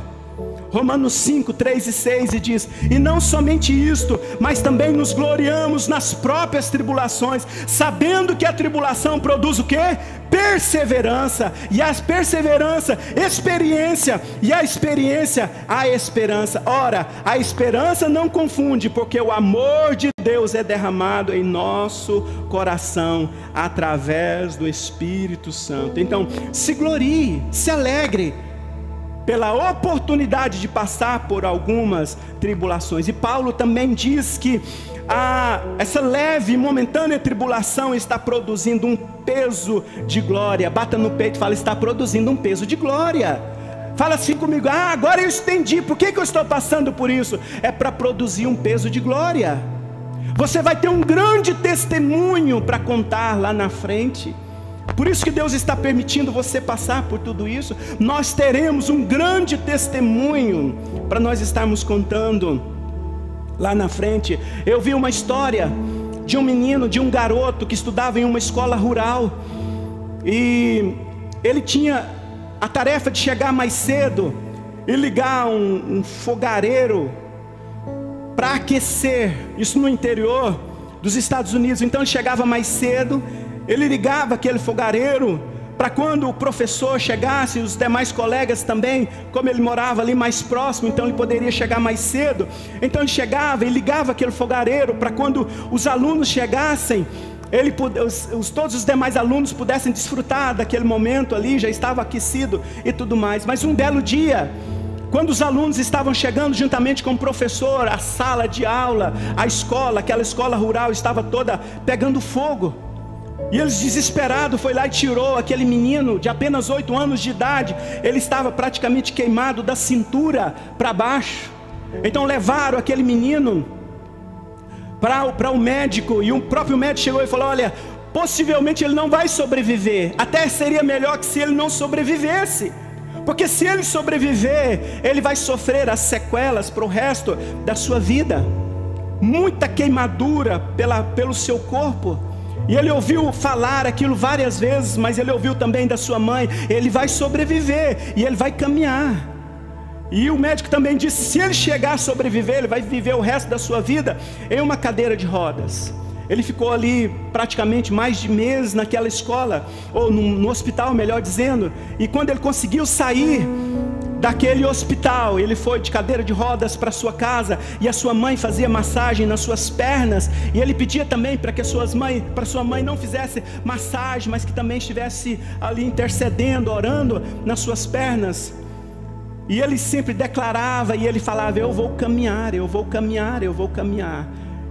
Romanos 5, 3 e 6 e diz: e não somente isto, mas também nos gloriamos nas próprias tribulações, sabendo que a tribulação produz o quê? Perseverança, e a perseverança, experiência, e a experiência, a esperança. Ora, a esperança não confunde, porque o amor de Deus é derramado em nosso coração, através do Espírito Santo. Então, se glorie, se alegre, pela oportunidade de passar por algumas tribulações. E Paulo também diz que essa leve e momentânea tribulação está produzindo um peso de glória. Bata no peito e fala: está produzindo um peso de glória. Fala assim comigo: agora eu entendi por que eu estou passando por isso. É para produzir um peso de glória. Você vai ter um grande testemunho para contar lá na frente. Por isso que Deus está permitindo você passar por tudo isso. Nós teremos um grande testemunho para nós estarmos contando lá na frente. Eu vi uma história de um menino, de um garoto que estudava em uma escola rural, e ele tinha a tarefa de chegar mais cedo e ligar um fogareiro para aquecer, isso no interior dos Estados Unidos. Então ele chegava mais cedo, ele ligava aquele fogareiro para quando o professor chegasse, os demais colegas também, como ele morava ali mais próximo, então ele poderia chegar mais cedo. Então ele chegava e ligava aquele fogareiro para quando os alunos chegassem, todos os demais alunos pudessem desfrutar daquele momento ali, já estava aquecido e tudo mais. Mas um belo dia, quando os alunos estavam chegando juntamente com o professor, a sala de aula, a escola, aquela escola rural estava toda pegando fogo. E eles, desesperados, foi lá e tirou aquele menino de apenas 8 anos de idade. Ele estava praticamente queimado da cintura para baixo. Então levaram aquele menino para o médico, e o próprio médico chegou e falou: olha, possivelmente ele não vai sobreviver. Até seria melhor que se ele não sobrevivesse, porque se ele sobreviver, ele vai sofrer as sequelas para o resto da sua vida. Muita queimadura pelo seu corpo. E ele ouviu falar aquilo várias vezes, mas ele ouviu também da sua mãe: ele vai sobreviver e ele vai caminhar. E o médico também disse: se ele chegar a sobreviver, ele vai viver o resto da sua vida em uma cadeira de rodas. Ele ficou ali praticamente mais de meses naquela escola, ou no hospital, melhor dizendo. E quando ele conseguiu sair daquele hospital, ele foi de cadeira de rodas para sua casa, e a sua mãe fazia massagem nas suas pernas, e ele pedia também para que sua mãe não fizesse massagem, mas que também estivesse ali intercedendo, orando nas suas pernas. E ele sempre declarava e ele falava: eu vou caminhar, eu vou caminhar, eu vou caminhar.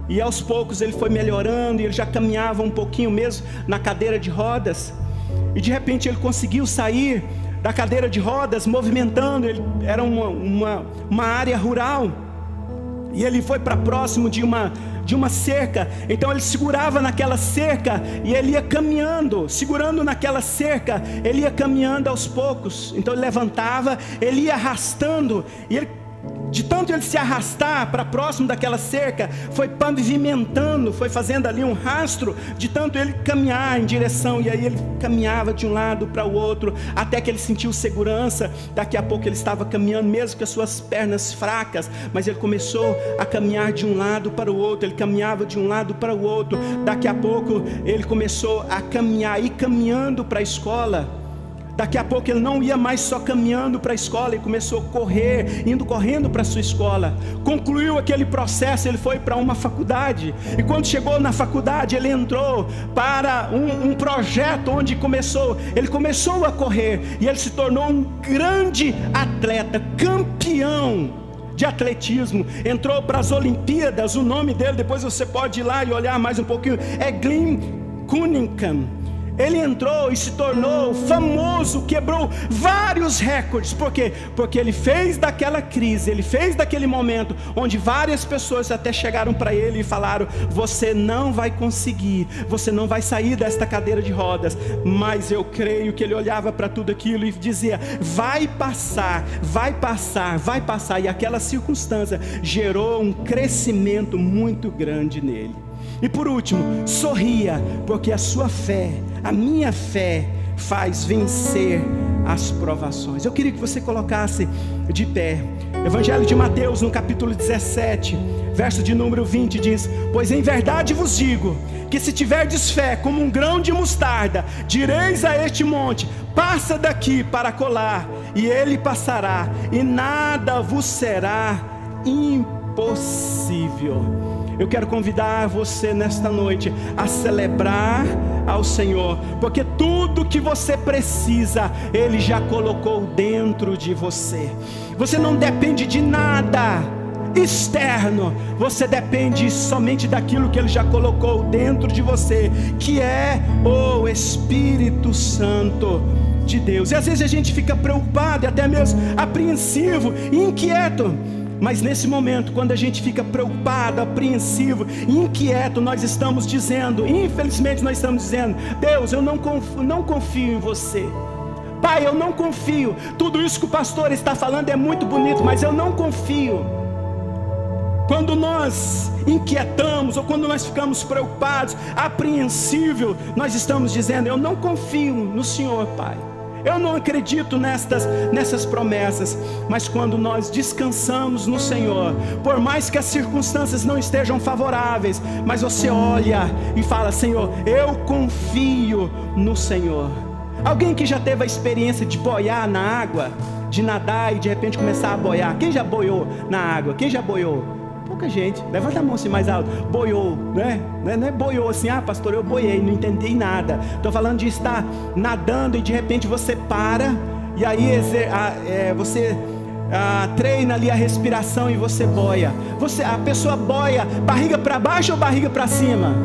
E aos poucos ele foi melhorando, e ele já caminhava um pouquinho mesmo na cadeira de rodas. E de repente ele conseguiu sair da cadeira de rodas, movimentando. Ele era uma área rural, e ele foi para próximo de uma cerca. Então ele segurava naquela cerca e ele ia caminhando, segurando naquela cerca, ele ia caminhando aos poucos. Então ele levantava, ele ia arrastando, e ele, de tanto ele se arrastar para próximo daquela cerca, foi pavimentando, foi fazendo ali um rastro, de tanto ele caminhar em direção. E aí ele caminhava de um lado para o outro, até que ele sentiu segurança. Daqui a pouco ele estava caminhando, mesmo com as suas pernas fracas, mas ele começou a caminhar de um lado para o outro. Ele caminhava de um lado para o outro. Daqui a pouco ele começou a caminhar, e caminhando para a escola. Daqui a pouco ele não ia mais só caminhando para a escola, ele começou a correr, indo correndo para a sua escola. Concluiu aquele processo, ele foi para uma faculdade. E quando chegou na faculdade, ele entrou para um projeto onde ele começou a correr. E ele se tornou um grande atleta, campeão de atletismo. Entrou para as Olimpíadas. O nome dele, depois você pode ir lá e olhar mais um pouquinho, é Glenn Cunningham. Ele entrou e se tornou famoso, quebrou vários recordes. Por quê? Porque ele fez daquela crise, ele fez daquele momento onde várias pessoas até chegaram para ele e falaram: você não vai conseguir, você não vai sair desta cadeira de rodas. Mas eu creio que ele olhava para tudo aquilo e dizia: vai passar, vai passar, vai passar. E aquela circunstância gerou um crescimento muito grande nele. E por último, sorria, porque a sua fé, a minha fé, faz vencer as provações. Eu queria que você colocasse de pé. Evangelho de Mateus, no capítulo 17, verso de número 20, diz: pois em verdade vos digo, que se tiverdes fé como um grão de mostarda, direis a este monte: passa daqui para acolá, e ele passará, e nada vos será impossível. Eu quero convidar você nesta noite a celebrar ao Senhor, porque tudo que você precisa, Ele já colocou dentro de você. Você não depende de nada externo, você depende somente daquilo que Ele já colocou dentro de você, que é o Espírito Santo de Deus. E às vezes a gente fica preocupado e até mesmo apreensivo e inquieto. Mas nesse momento, quando a gente fica preocupado, apreensivo, inquieto, nós estamos dizendo, infelizmente nós estamos dizendo: Deus, eu não confio em você. Pai, eu não confio. Tudo isso que o pastor está falando é muito bonito, mas eu não confio. Quando nós inquietamos, ou quando nós ficamos preocupados, apreensível, nós estamos dizendo: eu não confio no Senhor, Pai. Eu não acredito nessas promessas. Mas quando nós descansamos no Senhor, por mais que as circunstâncias não estejam favoráveis, mas você olha e fala: Senhor, eu confio no Senhor. Alguém que já teve a experiência de boiar na água, de nadar e de repente começar a boiar? Quem já boiou na água? Quem já boiou? Pouca gente. Levanta a mão assim mais alto. Boiou, né? Não é boiou assim: ah, pastor, eu boiei, não entendi nada. Estou falando de estar nadando e de repente você para, e aí você treina ali a respiração e você boia. A pessoa boia barriga para baixo ou barriga para cima?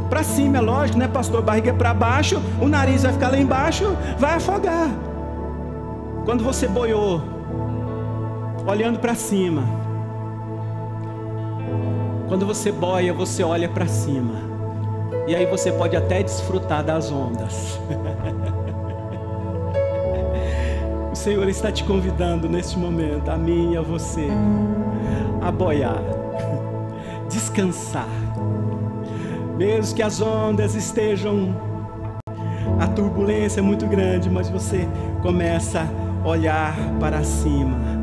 Para cima, é lógico, né, pastor? Barriga para baixo, o nariz vai ficar lá embaixo, vai afogar. Quando você boiou olhando para cima, quando você boia, você olha para cima, e aí você pode até desfrutar das ondas. O Senhor está te convidando neste momento, a mim e a você, a boiar, descansar. Mesmo que as ondas estejam, a turbulência é muito grande, mas você começa a olhar para cima.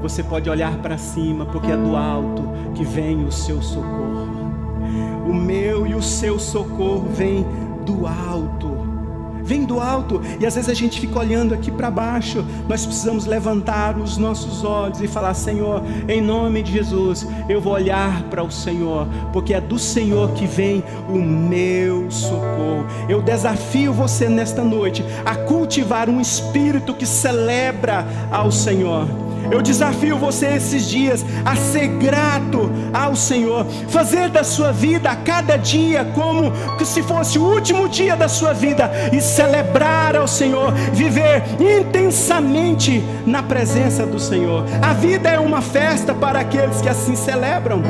Você pode olhar para cima, porque é do alto que vem o seu socorro. O meu e o seu socorro vem do alto. vem do alto, e às vezes a gente fica olhando aqui para baixo. Nós precisamos levantar os nossos olhos e falar: Senhor, em nome de Jesus, eu vou olhar para o Senhor, porque é do Senhor que vem o meu socorro. Eu desafio você nesta noite a cultivar um espírito que celebra ao Senhor. Eu desafio você esses dias a ser grato ao Senhor, fazer da sua vida a cada dia como se fosse o último dia da sua vida, e celebrar ao Senhor, viver intensamente na presença do Senhor. A vida é uma festa para aqueles que assim celebram.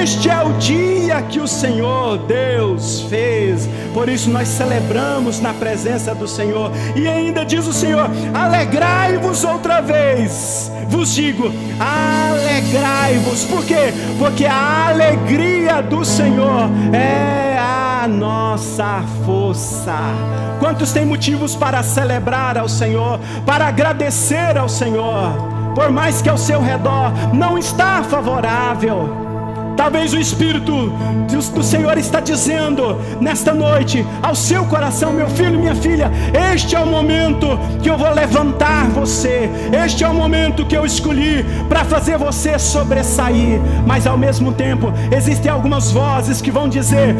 Este é o dia que o Senhor Deus fez, por isso nós celebramos na presença do Senhor. E ainda diz o Senhor: alegrai-vos outra vez. Vos digo, alegrai-vos. Por quê? Porque a alegria do Senhor é a nossa força. Quantos têm motivos para celebrar ao Senhor, para agradecer ao Senhor, por mais que ao seu redor não está favorável? Talvez o Espírito do Senhor está dizendo nesta noite ao seu coração: meu filho, minha filha, este é o momento que eu vou levantar você, este é o momento que eu escolhi para fazer você sobressair. Mas ao mesmo tempo existem algumas vozes que vão dizer: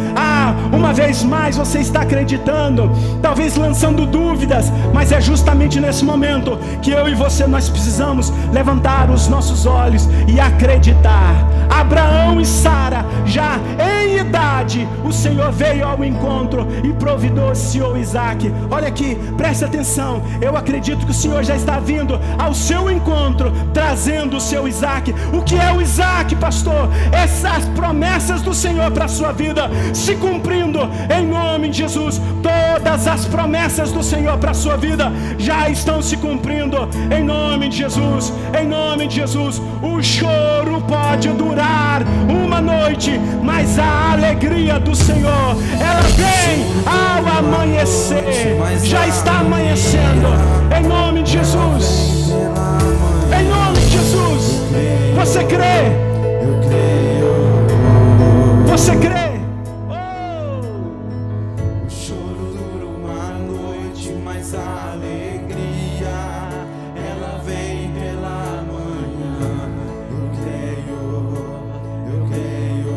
uma vez mais você está acreditando, talvez lançando dúvidas. Mas é justamente nesse momento que eu e você, nós precisamos levantar os nossos olhos e acreditar. Abraão e Sara, já em idade, o Senhor veio ao encontro e providenciou Isaac. Olha aqui, preste atenção. Eu acredito que o Senhor já está vindo ao seu encontro, trazendo o seu Isaac. O que é o Isaac, pastor? Essas promessas do Senhor para a sua vida se cumprindo em nome de Jesus. Todas as promessas do Senhor para a sua vida já estão se cumprindo em nome de Jesus. Em nome de Jesus. O choro pode durar uma noite, mas a alegria do Senhor, ela vem ao amanhecer. Já está amanhecendo, em nome de Jesus. Em nome de Jesus. Você crê? Eu creio. Você crê? O choro dura uma noite, mas a alegria, ela vem pela manhã. Eu creio. Eu creio.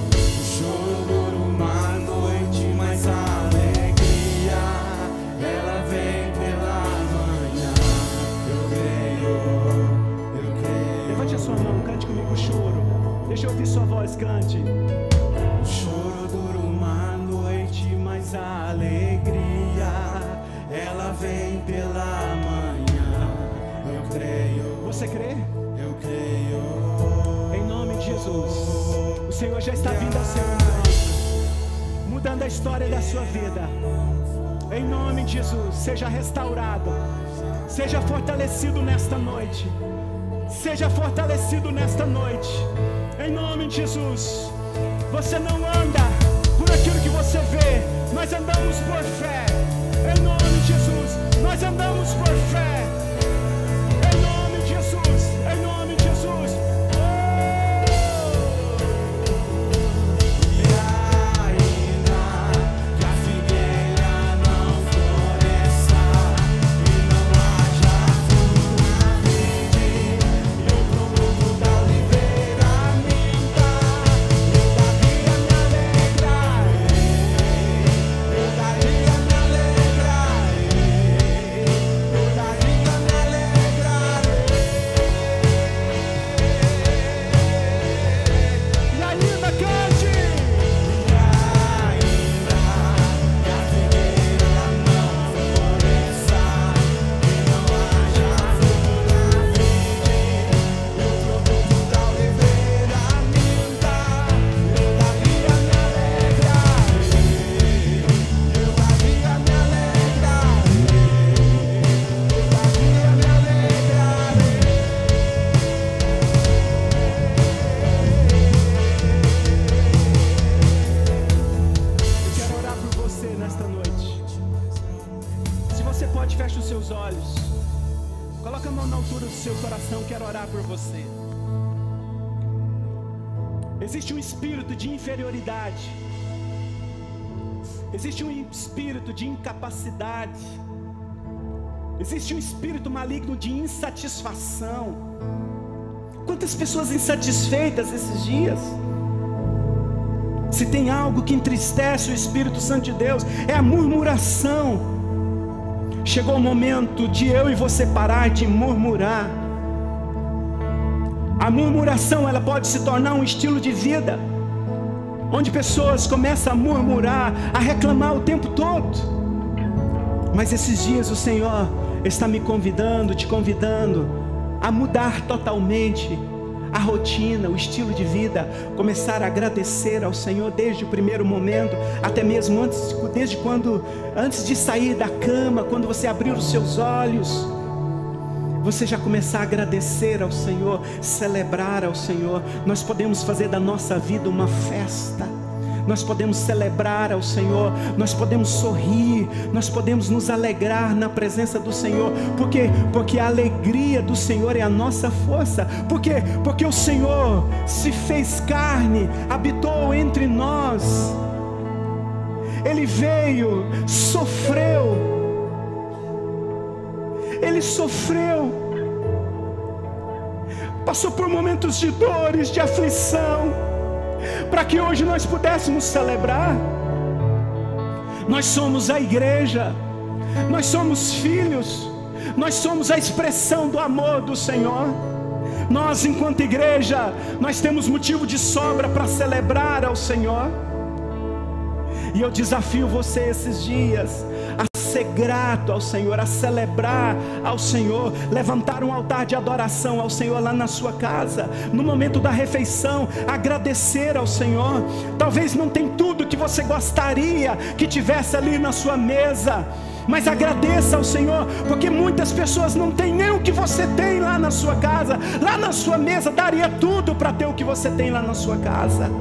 O choro dura uma noite, mas a alegria, ela vem pela manhã. Eu creio. Eu creio. Levante a sua mão, cante comigo o choro. Deixa eu ouvir sua voz, cante. O choro dura uma noite, mas a alegria, ela vem pela manhã. Eu creio. Você crê? Eu creio. Em nome de Jesus. O Senhor já está vindo ao seu encontro, mudando a história da sua vida. Em nome de Jesus, seja restaurado, seja fortalecido nesta noite. Seja fortalecido nesta noite. Em nome de Jesus. Você não anda por aquilo que você vê. Nós andamos por fé. Em nome de Jesus. Nós andamos por fé. Em nome de Jesus. Em nome de Jesus. E ainda que a figueira não floresça e não haja fruto na vide, e o produto da oliveira minta, eu daria me alegrar, eu daria me alegrar, eu daria me alegrar. E ainda cante. E ainda que a figueira não floresça e não haja fruto na vide, e o produto da oliveira minta, eu daria me alegrar, eu daria me alegrar, eu daria me alegrar. Eu quero orar por você nesta noite. Se você pode, feche os seus olhos. Coloca a mão na altura do seu coração. Quero orar por você. Existe um espírito de inferioridade Existe um espírito de incapacidade. Existe um espírito maligno de insatisfação. Quantas pessoas insatisfeitas esses dias? Se tem algo que entristece o Espírito Santo de Deus, é a murmuração. Chegou o momento de eu e você parar de murmurar. A murmuração, ela pode se tornar um estilo de vida, onde pessoas começam a murmurar, a reclamar o tempo todo. Mas esses dias o Senhor está me convidando, te convidando a mudar totalmente a rotina, o estilo de vida, começar a agradecer ao Senhor desde o primeiro momento, até mesmo antes de sair da cama, quando você abrir os seus olhos, você já começar a agradecer ao Senhor, celebrar ao Senhor. Nós podemos fazer da nossa vida uma festa. Nós podemos celebrar ao Senhor, nós podemos sorrir, nós podemos nos alegrar na presença do Senhor. Por quê? Porque a alegria do Senhor é a nossa força. Por quê? Porque o Senhor se fez carne, habitou entre nós. Ele veio, sofreu. Ele sofreu, passou por momentos de dores, de aflição, para que hoje nós pudéssemos celebrar. Nós somos a igreja, nós somos filhos, nós somos a expressão do amor do Senhor. Nós, enquanto igreja, nós temos motivo de sobra para celebrar ao Senhor. E eu desafio você esses dias a ser grato ao Senhor, a celebrar ao Senhor, levantar um altar de adoração ao Senhor lá na sua casa, no momento da refeição, agradecer ao Senhor. Talvez não tenha tudo que você gostaria que tivesse ali na sua mesa, mas agradeça ao Senhor, porque muitas pessoas não têm nem o que você tem lá na sua casa. Lá na sua mesa daria tudo para ter o que você tem lá na sua casa.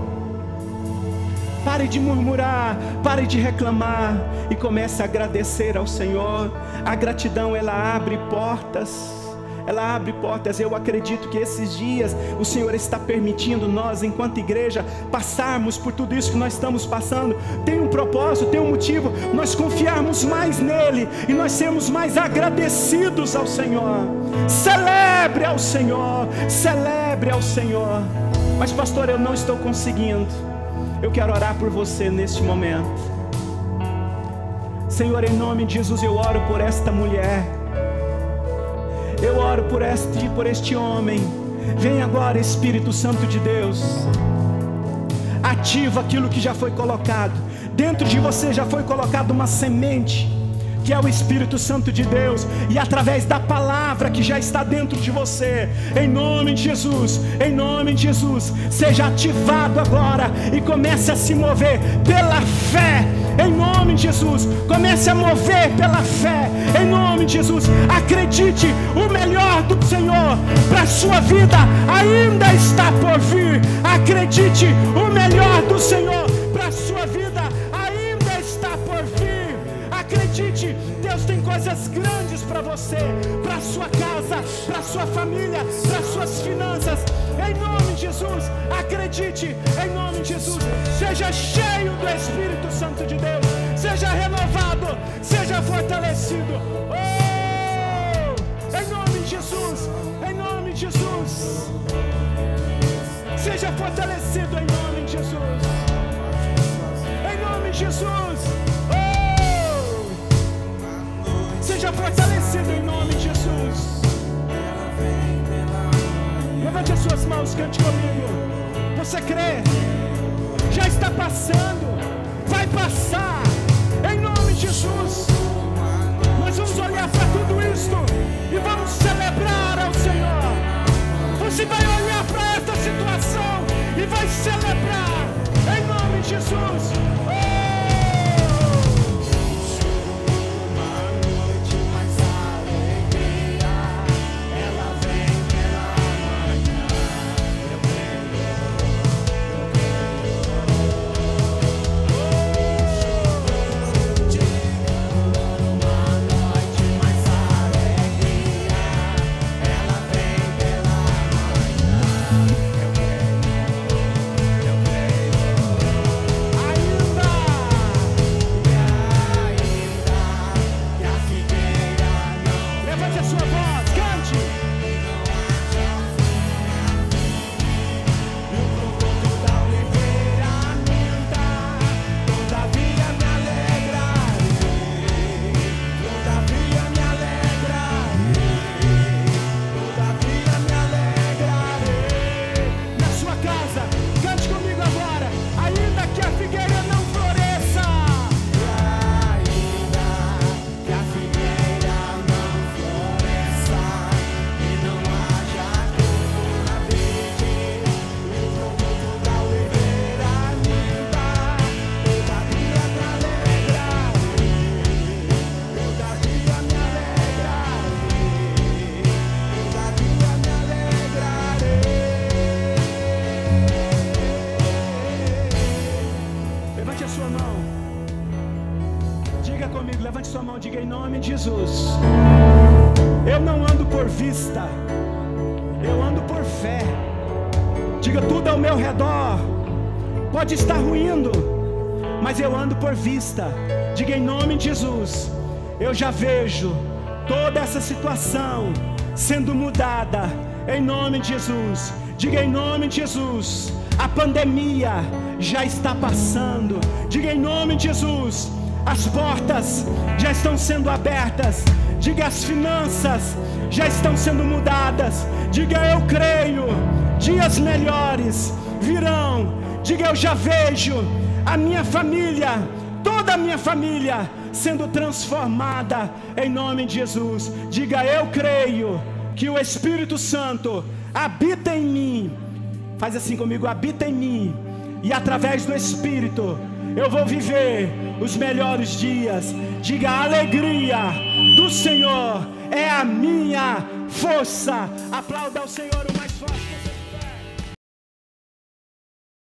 Pare de murmurar, pare de reclamar e comece a agradecer ao Senhor. A gratidão, ela abre portas. Ela abre portas. Eu acredito que esses dias o Senhor está permitindo nós, enquanto igreja, passarmos por tudo isso que nós estamos passando. Tem um propósito, tem um motivo. Nós confiarmos mais nele e nós sermos mais agradecidos ao Senhor. Celebre ao Senhor, celebre ao Senhor. Mas pastor, eu não estou conseguindo. Eu quero orar por você neste momento. Senhor, em nome de Jesus, eu oro por esta mulher. Eu oro por este homem. Vem agora, Espírito Santo de Deus. Ativa aquilo que já foi colocado. Dentro de você já foi colocada uma semente, que é o Espírito Santo de Deus, e através da palavra que já está dentro de você, em nome de Jesus, seja ativado agora e comece a se mover pela fé, em nome de Jesus. Comece a mover pela fé, em nome de Jesus. Acredite, o melhor do Senhor para a sua vida ainda está por vir. Acredite, o melhor do Senhor para a sua vida ainda está por vir. Acredite, Deus tem coisas grandes para você, para a sua casa, para a sua família, para as suas finanças. Em nome de Jesus, acredite, em nome de Jesus. Seja cheio do Espírito Santo de Deus, seja renovado, seja fortalecido. Oh, em nome de Jesus, em nome de Jesus. Seja fortalecido em nome de Jesus. Em nome de Jesus. Seja fortalecido em nome de Jesus. Levante as suas mãos, cante comigo. Você crê? Já está passando, vai passar, em nome de Jesus. Nós vamos olhar para tudo isto e vamos celebrar ao Senhor. Você vai olhar para esta situação e vai celebrar, em nome de Jesus. Ainda Jesus. Eu não ando por vista, eu ando por fé. Diga: tudo ao meu redor pode estar ruindo, mas eu ando por vista. Diga: em nome de Jesus, eu já vejo toda essa situação sendo mudada, em nome de Jesus. Diga: em nome de Jesus, a pandemia já está passando. Diga: em nome de Jesus, as portas já estão sendo abertas. Diga: as finanças já estão sendo mudadas. Diga: eu creio, dias melhores virão. Diga: eu já vejo a minha família, toda a minha família sendo transformada em nome de Jesus. Diga: eu creio que o Espírito Santo habita em mim. Faz assim comigo: habita em mim, e através do Espírito eu vou viver os melhores dias. Diga: a alegria do Senhor é a minha força. Aplauda ao Senhor o mais forte.